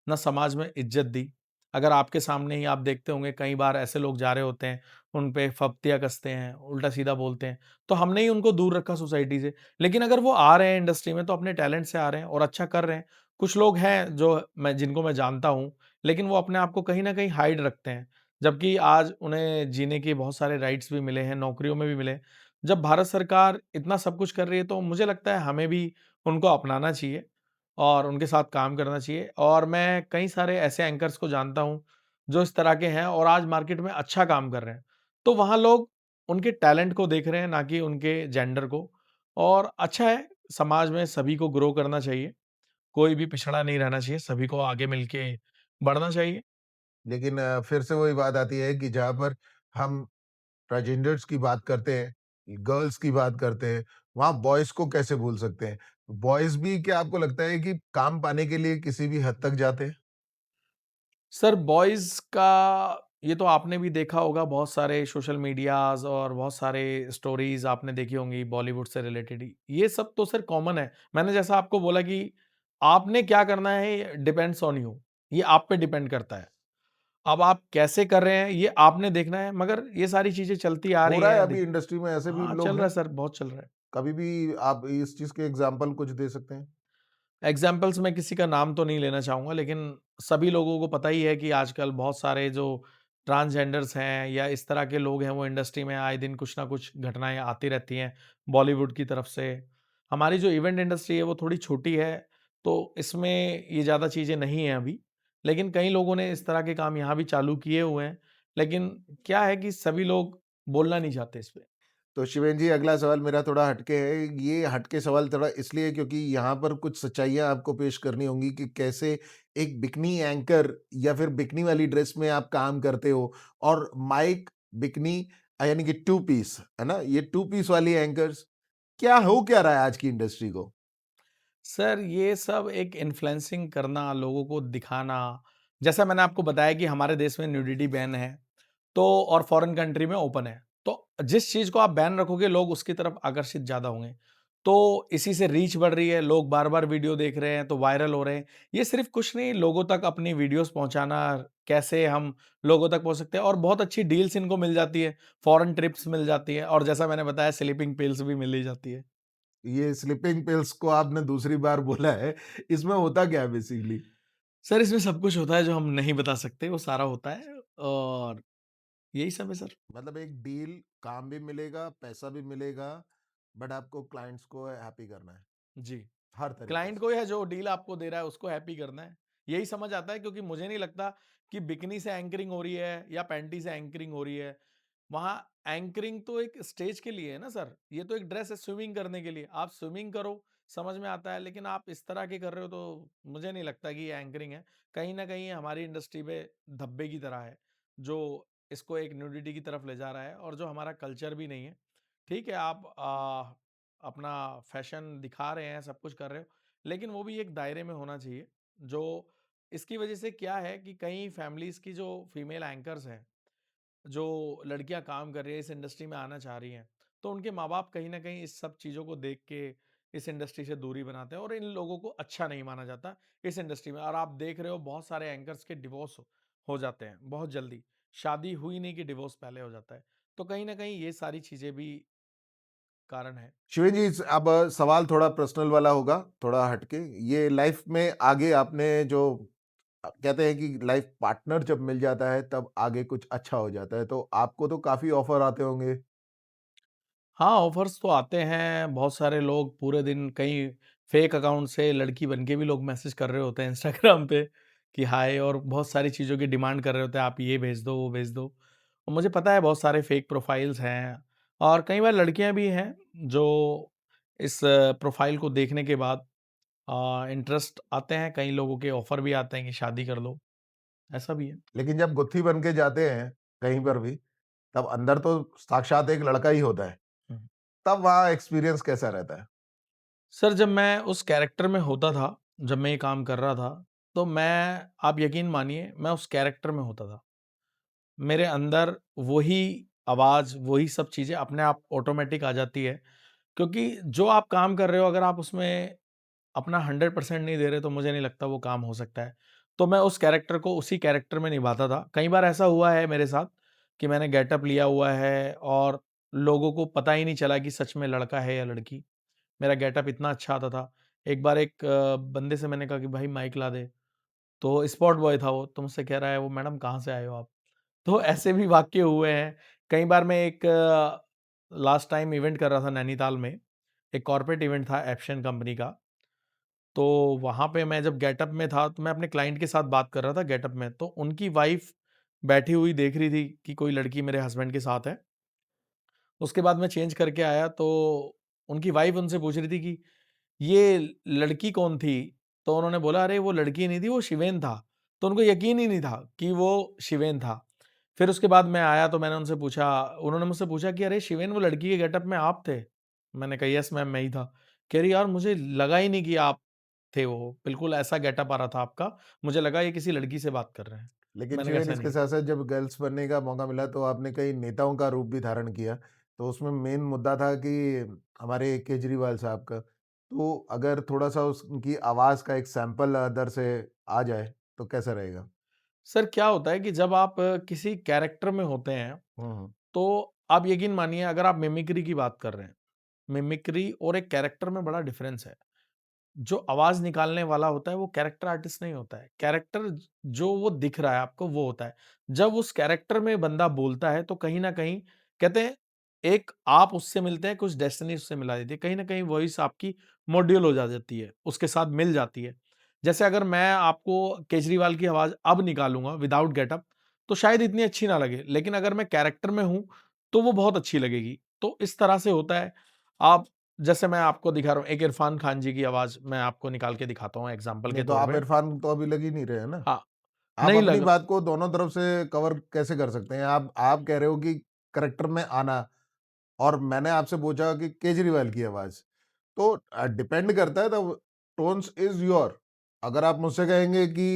ना समाज में इज्जत दी, अगर आपके सामने ही आप देखते होंगे कई बार ऐसे लोग जा रहे होते हैं, उन पे फप्तियाँ कसते हैं, उल्टा-सीधा बोलते हैं, तो हमने ही उनको दूर रखा सोसाइटी से। लेकिन अगर वो आ रहे हैं इंडस्ट्री में तो अपने टैलेंट से आ रहे हैं और अच्छा कर रहे हैं। कुछ लोग हैं जो जिनको मैं जानता हूँ, लेकिन वो अपने आप को कहीं न कहीं हाइड रखते हैं। जबकि आज उन्हें जीने के बहुत सारे राइट्स भी मिले हैं, नौकरियों में भी मिले हैं। जब भारत सरकार इतना सब कुछ कर रही है, तो मुझे लगता है हमें भी उनको अपनाना चाहिए और उनके साथ काम करना चाहिए। और मैं कई सारे ऐसे एंकर्स को जानता हूँ, जो इस तरह के हैं और आज मार्केट में अच्छा काम कर रहे हैं। तो वहाँ लोग उनके टैलेंट को देख रहे हैं, ना कि उनके जेंडर को। और अच्छा है, समाज में सभी को ग्रो करना चाहिए, कोई भी पिछड़ा नहीं रहना चाहिए, सभी को आगे मिलके बढ़ना चाहिए। लेकिन फिर से वही बात आती है कि जहाँ पर हम ट्रांसजेंडर्स की बात करते हैं, गर्ल्स की बात करते हैं, वहाँ बॉयज़ को कैसे भूल सकते हैं? बॉयज़ भी क्या आपको लगता है कि काम पाने के लिए किसी भी हद तक जाते हैं? सर बॉयज़ का ये तो आपने भी देखा होगा, बहुत सारे सोशल मीडियाज़ और बहुत सारे स्टोरीज़ आपने देखी होंगी बॉलीवुड से रिलेटेड ही। ये सब तो सर कॉमन है। मैंने जैसा आपको बोला कि आपने क्या करना है डिपेंड्स ऑन यू, ये आप पे डिपेंड करता है। अब आप कैसे कर रहे हैं ये आपने देखना है, मगर ये सारी चीज़ें चलती आ हो रही रहा है हैं। अभी इंडस्ट्री में ऐसे भी हाँ, लोग चल रहा हैं? है सर, बहुत चल रहा है। कभी भी आप इस चीज़ के एग्ज़ाम्पल कुछ दे सकते हैं? एग्ज़ाम्पल्स मैं किसी का नाम तो नहीं लेना चाहूँगा, लेकिन सभी लोगों को पता ही है कि आजकल बहुत सारे जो ट्रांसजेंडर्स हैं या इस तरह के लोग हैं, वो इंडस्ट्री में आए दिन कुछ ना कुछ घटनाएँ आती रहती हैं, बॉलीवुड की तरफ से। हमारी जो इवेंट इंडस्ट्री है, वो थोड़ी छोटी है, तो इसमें ये ज़्यादा चीज़ें नहीं हैं अभी। लेकिन कई लोगों ने इस तरह के काम यहाँ भी चालू किए हुए हैं, लेकिन क्या है कि सभी लोग बोलना नहीं चाहते इस पे। तो शिवेन जी अगला सवाल मेरा थोड़ा हटके है। ये हटके सवाल थोड़ा इसलिए क्योंकि यहाँ पर कुछ सच्चाइयाँ आपको पेश करनी होंगी कि कैसे एक बिकनी एंकर या फिर बिकनी वाली ड्रेस में आप काम करते हो और माइक बिकनी यानी कि टू पीस है ना? ये टू पीस वाली एंकर्स क्या हो क्या रहा है आज की इंडस्ट्री को? सर, ये सब एक इन्फ्लुएंसिंग करना, लोगों को दिखाना, जैसा मैंने आपको बताया कि हमारे देश में न्यूडिटी बैन है, तो और फॉरेन कंट्री में ओपन है। तो जिस चीज़ को आप बैन रखोगे, लोग उसकी तरफ आकर्षित ज़्यादा होंगे। तो इसी से रीच बढ़ रही है, लोग बार-बार वीडियो देख रहे हैं, तो वायरल हो रहे हैं। ये सिर्फ़ कुछ नहीं, लोगों तक अपनी वीडियोज़ पहुँचाना, कैसे हम लोगों तक पहुँच सकते हैं और बहुत अच्छी डील्स इनको मिल जाती है, फॉरेन ट्रिप्स मिल जाती है और जैसा मैंने बताया स्लीपिंग पिल्स भी मिल ही जाती है। ये स्लीपिंग पिल्स को आपने दूसरी बार बोला है, इसमें होता क्या है बेसिकली? सर, इसमें सब कुछ होता है जो हम नहीं बता सकते, वो सारा होता है और यही सब है सर। मतलब एक डील, काम भी मिलेगा, पैसा भी मिलेगा, बट आपको क्लाइंट्स को हैप्पी करना है, जी। हर तरीके क्लाइंट से। को या जो डील आपको दे रहा है उसको हैप्पी करना है। यही समझ आता है क्योंकि मुझे नहीं लगता कि बिकिनी से एंकरिंग हो रही है या पैंटी से एंकरिंग हो रही है। वहाँ एंकरिंग तो एक स्टेज के लिए है ना सर। ये तो एक ड्रेस है स्विमिंग करने के लिए। आप स्विमिंग करो, समझ में आता है, लेकिन आप इस तरह के कर रहे हो तो मुझे नहीं लगता कि ये एंकरिंग है। कहीं न कहीं ये हमारी इंडस्ट्री में धब्बे की तरह है, जो इसको एक न्यूडिटी की तरफ ले जा रहा है और जो हमारा कल्चर भी नहीं है। ठीक है, आप अपना फैशन दिखा रहे हैं, सब कुछ कर रहे हो, लेकिन वो भी एक दायरे में होना चाहिए। जो इसकी वजह से क्या है कि कई फैमिलीज़ की जो फीमेल एंकर्स हैं, जो लड़कियाँ काम कर रही हैं, इस इंडस्ट्री में आना चाह रही हैं, तो उनके माँ-बाप कहीं न कहीं इस सब चीज़ों को देख के इस इंडस्ट्री से दूरी बनाते हैं और इन लोगों को अच्छा नहीं माना जाता इस इंडस्ट्री में। और आप देख रहे हो बहुत सारे एंकर्स के डिवोर्स हो जाते हैं बहुत जल्दी। शादी हुई नहीं कि डिवोर्स पहले हो जाता है। तो कहीं न कहीं ये सारी चीज़ें भी कारण है। शिवेन जी अब सवाल थोड़ा पर्सनल वाला होगा, थोड़ा हटके। ये लाइफ में आगे आपने जो कहते हैं कि लाइफ पार्टनर जब मिल जाता है तब आगे कुछ अच्छा हो जाता है, तो आपको तो काफ़ी ऑफ़र आते होंगे। हाँ, ऑफ़र्स तो आते हैं, बहुत सारे लोग पूरे दिन कई फ़ेक अकाउंट से लड़की बन के भी लोग मैसेज कर रहे होते हैं इंस्टाग्राम पे कि हाय और बहुत सारी चीज़ों की डिमांड कर रहे होते हैं, आप ये भेज दो, वो भेज दो। और मुझे पता है बहुत सारे फ़ेक प्रोफ़ाइल्स हैं और कई बार लड़कियाँ भी हैं जो इस प्रोफ़ाइल को देखने के बाद इंटरेस्ट आते हैं, कई लोगों के ऑफ़र भी आते हैं कि शादी कर लो, ऐसा भी है। लेकिन जब गुत्थी बन के जाते हैं, कहीं पर भी, तब अंदर तो साक्षात एक लड़का ही होता है। हुँ। तब वहाँ एक्सपीरियंस कैसा रहता है? सर जब मैं उस कैरेक्टर में होता था, जब मैं ये काम कर रहा था, तो मैं आप यकीन मानिए मैं उस कैरेक्टर में होता था। मेरे अंदर वही आवाज़, वही सब चीज़ें अपने आप ऑटोमैटिक आ जाती है, क्योंकि जो आप काम कर रहे हो अगर आप उसमें अपना 100% नहीं दे रहे तो मुझे नहीं लगता वो काम हो सकता है। तो मैं उस कैरेक्टर को उसी कैरेक्टर में निभाता था। कई बार ऐसा हुआ है मेरे साथ कि मैंने गेटअप लिया हुआ है और लोगों को पता ही नहीं चला कि सच में लड़का है या लड़की। मेरा गेटअप इतना अच्छा आता था। एक बार एक बंदे से मैंने कहा कि भाई माइक ला दे, तो स्पॉट बॉय था वो, तो मुझसे कह रहा है वो मैडम कहाँ से आए हो आप? तो ऐसे भी वाक़ये हुए हैं। कई बार मैं एक लास्ट टाइम इवेंट कर रहा था नैनीताल में, एक कॉर्पोरेट इवेंट था एप्शन कंपनी का। तो वहाँ पे मैं जब गेटअप में था, तो मैं अपने क्लाइंट के साथ बात कर रहा था गेटअप में, तो उनकी वाइफ़ बैठी हुई देख रही थी कि कोई लड़की मेरे हस्बैंड के साथ है। उसके बाद मैं चेंज करके आया तो उनकी वाइफ़ उनसे पूछ रही थी कि ये लड़की कौन थी? तो उन्होंने बोला अरे वो लड़की नहीं थी, वो शिवेन था। तो उनको यकीन ही नहीं था कि वो शिवेन था। फिर उसके बाद मैं आया तो मैंने उनसे पूछा उन्होंने मुझसे पूछा कि अरे शिवेन वो लड़की के गेटअप में आप थे? मैंने कहा यस मैम मैं ही था। कह रही यार मुझे लगा ही नहीं कि आप थे वो, बिल्कुल ऐसा गेटअप आ रहा था आपका, मुझे लगा ये किसी लड़की से बात कर रहे हैं। लेकिन मैंने कहा शिवेन ऐसा इसके नहीं। साथ-साथ जब गर्ल्स बनने का मौका मिला तो आपने कई नेताओं का रूप भी धारण किया। तो उसमें मेन मुद्दा था कि हमारे केजरीवाल साहब का। तो अगर थोड़ा-सा उनकी आवाज़ का एक सैंपल अदर से आ जाए तो कैसा रहेगा? सर क्या होता है कि जब आप किसी कैरेक्टर में होते हैं, हुँ, हुँ। तो आप यकीन मानिए अगर आप मिमिक्री की बात कर रहे हैं, मिमिक्री और एक कैरेक्टर में बड़ा डिफरेंस है। जो आवाज़ निकालने वाला होता है वो कैरेक्टर आर्टिस्ट नहीं होता है। कैरेक्टर जो वो दिख रहा है आपको वो होता है। जब उस कैरेक्टर में बंदा बोलता है तो कहीं न कहीं कहते हैं एक आप उससे मिलते हैं, कुछ डेस्टिनी उससे मिला देती है। कहीं न कहीं वॉइस आपकी मॉड्यूल हो जा जाती है, उसके साथ मिल जाती है। जैसे अगर मैं आपको केजरीवाल की आवाज़ अब निकालूँगा विदाउट गेटअप तो शायद इतनी अच्छी ना लगे, लेकिन अगर मैं कैरेक्टर में हूँ, तो वो बहुत अच्छी लगेगी। तो इस तरह से होता है। आप जैसे मैं आपको दिखा रहा हूँ, एक इरफ़ान खान जी की आवाज़ मैं आपको निकाल के दिखाता हूँ एग्ज़ाम्पल नहीं के तो तौर आप पे। इरफ़ान तो अभी लग ही नहीं रहे हैं ना? हाँ, आप नहीं अपनी लग बात को दोनों तरफ से कवर कैसे कर सकते हैं? आप कह रहे हो कि करैक्टर में आना और मैंने आपसे पूछा कि केजरीवाल की आवाज़। तो डिपेंड करता है द टोन्स इज़ योर। अगर आप मुझसे कहेंगे कि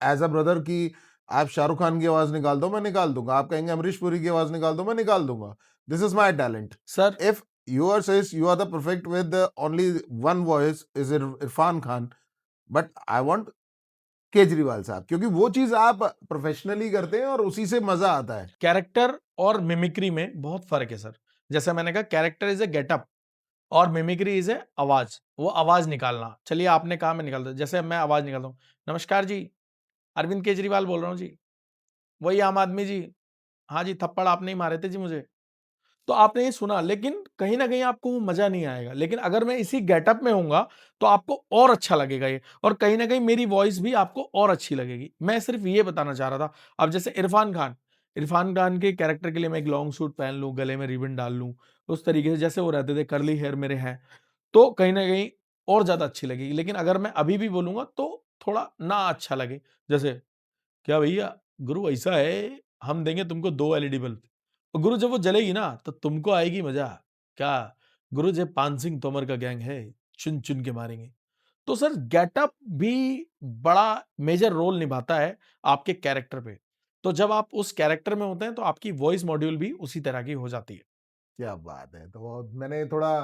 एज़ अ ब्रदर कि आप शाहरुख खान की आवाज़ निकाल दो, मैं निकाल दूँगा। आप कहेंगे अमरीश पुरी की आवाज़ निकाल दो, मैं निकाल दूँगा। This is my talent. Sir if योurs says you are the perfect with the only one voice is Irfan Khan, but I want Kejriwal साहब क्योंकि वो चीज़ आप प्रोफेशनली करते हैं और उसी से मज़ा आता है। कैरेक्टर और मिमिक्री में बहुत फ़र्क है सर। जैसे मैंने कहा कैरेक्टर इज़ अ गेटअप और मिमिक्री इज़ अ आवाज़, वो आवाज़ निकालना। चलिए आपने कहा मैं निकालता हूँ, जैसे मैं आवाज़ निकालता हूँ, नमस्कार जी, अरविंद केजरीवाल बोल रहा हूँ जी, वही आम आदमी जी, हाँ जी, थप्पड़ आपने ही मारे थे जी मुझे। तो आपने ये सुना लेकिन कहीं न कहीं आपको वो मज़ा नहीं आएगा। लेकिन अगर मैं इसी गेटअप में होऊँगा तो आपको और अच्छा लगेगा ये और कहीं न कहीं मेरी वॉइस भी आपको और अच्छी लगेगी। मैं सिर्फ़ ये बताना चाह रहा था। अब जैसे इरफ़ान खान के कैरेक्टर के लिए मैं एक लॉन्ग सूट पहन लूँ, गले में रिबन डाल लूँ, उस तरीके से जैसे वो रहते थे, कर्ली हेयर मेरे हैं, तो कहीं न कहीं और ज़्यादा अच्छी लगेगी। लेकिन अगर मैं अभी भी बोलूँगा तो थोड़ा ना अच्छा लगे। जैसे क्या भैया गुरु ऐसा है, हम देंगे तुमको 2 एलईडी बल्ब। और गुरु जब वो जलेगी ना तो तुमको आएगी मज़ा। क्या गुरु ये पान सिंह तोमर का गैंग है, चुन-चुन के मारेंगे। तो सर गेटअप भी बड़ा मेजर रोल निभाता है आपके कैरेक्टर पे। तो जब आप उस कैरेक्टर में होते हैं तो आपकी वॉइस मॉड्यूल भी उसी तरह की हो जाती है। क्या बात है! तो मैंने थोड़ा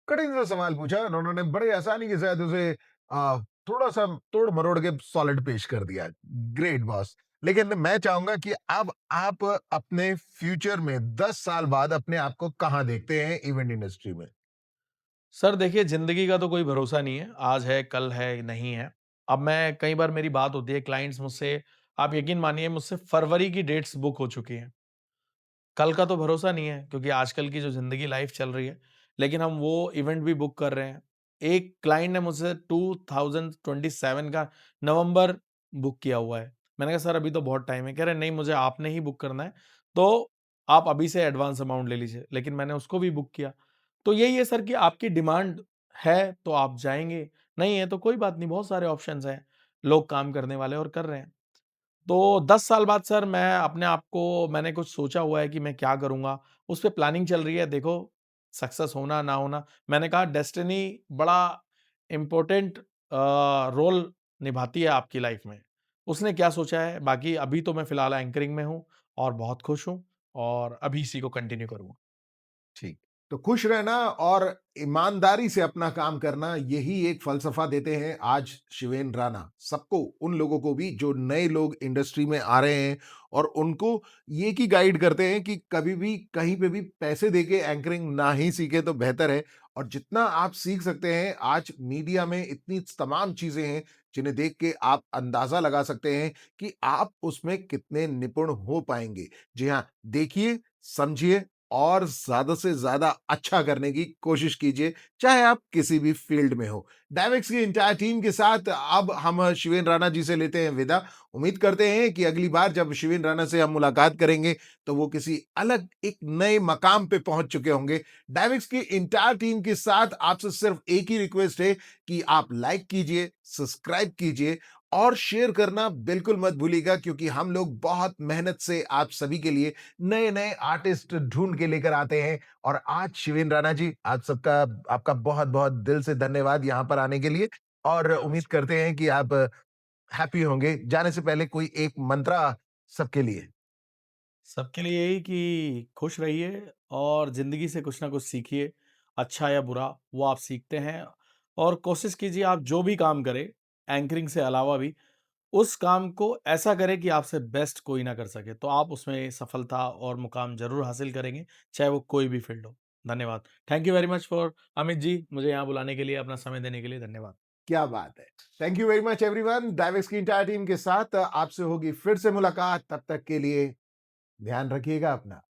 कठिन सा सवाल पूछा, उन्होंने बड़े आसानी के साथ उसे थोड़ा-सा तोड़-मरोड़ के सॉलिड पेश कर दिया। Great boss! लेकिन मैं चाहूँगा कि अब आप अपने फ्यूचर में 10 साल बाद अपने आप को कहाँ देखते हैं इवेंट इंडस्ट्री में? सर देखिए ज़िंदगी का तो कोई भरोसा नहीं है, आज है, कल है, नहीं है। अब मैं कई बार मेरी बात होती है क्लाइंट्स मुझसे आप यकीन मानिए मुझसे फरवरी की डेट्स बुक हो चुकी हैं। कल का तो भरोसा नहीं है क्योंकि आजकल की जो ज़िंदगी लाइफ़ चल रही है, लेकिन हम वो इवेंट भी बुक कर रहे हैं। एक क्लाइंट ने मुझसे 2027 का नवंबर बुक किया हुआ है। मैंने कहा सर अभी तो बहुत टाइम है, कह रहे नहीं मुझे आपने ही बुक करना है, तो आप अभी से एडवांस अमाउंट ले लीजिए। लेकिन मैंने उसको भी बुक किया। तो यही है सर कि आपकी डिमांड है तो आप जाएँगे, नहीं है तो कोई बात नहीं, बहुत सारे ऑप्शंस हैं, लोग काम करने वाले और कर रहे हैं। तो 10 साल बाद सर मैं अपने आप को मैंने कुछ सोचा हुआ है कि मैं क्या करूँगा, उस पे प्लानिंग चल रही है। देखो सक्सेस होना ना होना, मैंने कहा डेस्टिनी बड़ा इम्पोर्टेंट रोल निभाती है आपकी लाइफ में। उसने क्या सोचा है, बाकी अभी तो मैं फिलहाल एंकरिंग में हूँ और बहुत खुश हूँ और अभी इसी को कंटिन्यू करूँगा। ठीक। तो खुश रहना और ईमानदारी से अपना काम करना, यही एक फ़लसफ़ा देते हैं आज शिवेन राणा। सबको, उन लोगों को भी जो नए लोग इंडस्ट्री में आ रहे हैं और उनको ये की गाइड करते हैं कि कभी भी, कहीं पे भी पैसे देके एंकरिंग ना ही सीखें तो बेहतर है। और जितना आप सीख सकते हैं, आज मीडिया में इतनी तमाम चीज़ें हैं, जिन्हें देख के आप अंदाज़ा लगा सकते हैं कि आप उसमें कितने निपुण हो पाएँगे। जी हाँ, देखिए, समझिए और ज़्यादा से ज़्यादा अच्छा करने की कोशिश कीजिए, चाहे आप किसी भी फ़ील्ड में हो। डायवेक्स की एंटायर टीम के साथ अब हम शिवेन राणा जी से लेते हैं विदा। उम्मीद करते हैं कि अगली बार जब शिवेन राणा से हम मुलाकात करेंगे, तो वो किसी अलग एक नए मकाम पे पहुँच चुके होंगे। डायवेक्स की एंटायर टीम के साथ आपसे सिर्फ़ एक ही रिक्वेस्ट है कि आप लाइक कीजिए, सब्सक्राइब कीजिए और शेयर करना बिल्कुल मत भूलिएगा, क्योंकि हम लोग बहुत मेहनत से आप सभी के लिए नए-नए आर्टिस्ट ढूँढ के लेकर आते हैं। और आज शिवेन राणा जी, आप सबका, आपका बहुत-बहुत दिल से धन्यवाद यहाँ पर आने के लिए और उम्मीद करते हैं कि आप हैप्पी होंगे। जाने से पहले कोई एक मंत्रा सबके लिए। सबके लिए यही कि खुश रहिए और ज़िंदगी से कुछ ना कुछ सीखिए, अच्छा या बुरा वो आप सीखते हैं और कोशिश कीजिए आप जो भी काम करें, एंकरिंग से अलावा भी, उस काम को ऐसा करें कि आपसे बेस्ट कोई ना कर सके। तो आप उसमें सफलता और मुकाम ज़रूर हासिल करेंगे, चाहे वो कोई भी फ़ील्ड हो। धन्यवाद। Thank you very much for Amit ji, मुझे यहाँ बुलाने के लिए, अपना समय देने के लिए धन्यवाद। क्या बात है! Thank you very much everyone. डायवेक्स की एंटायर टीम के साथ आपसे होगी फिर से मुलाकात। तब तक के लिए ध्यान रखिएगा अपना।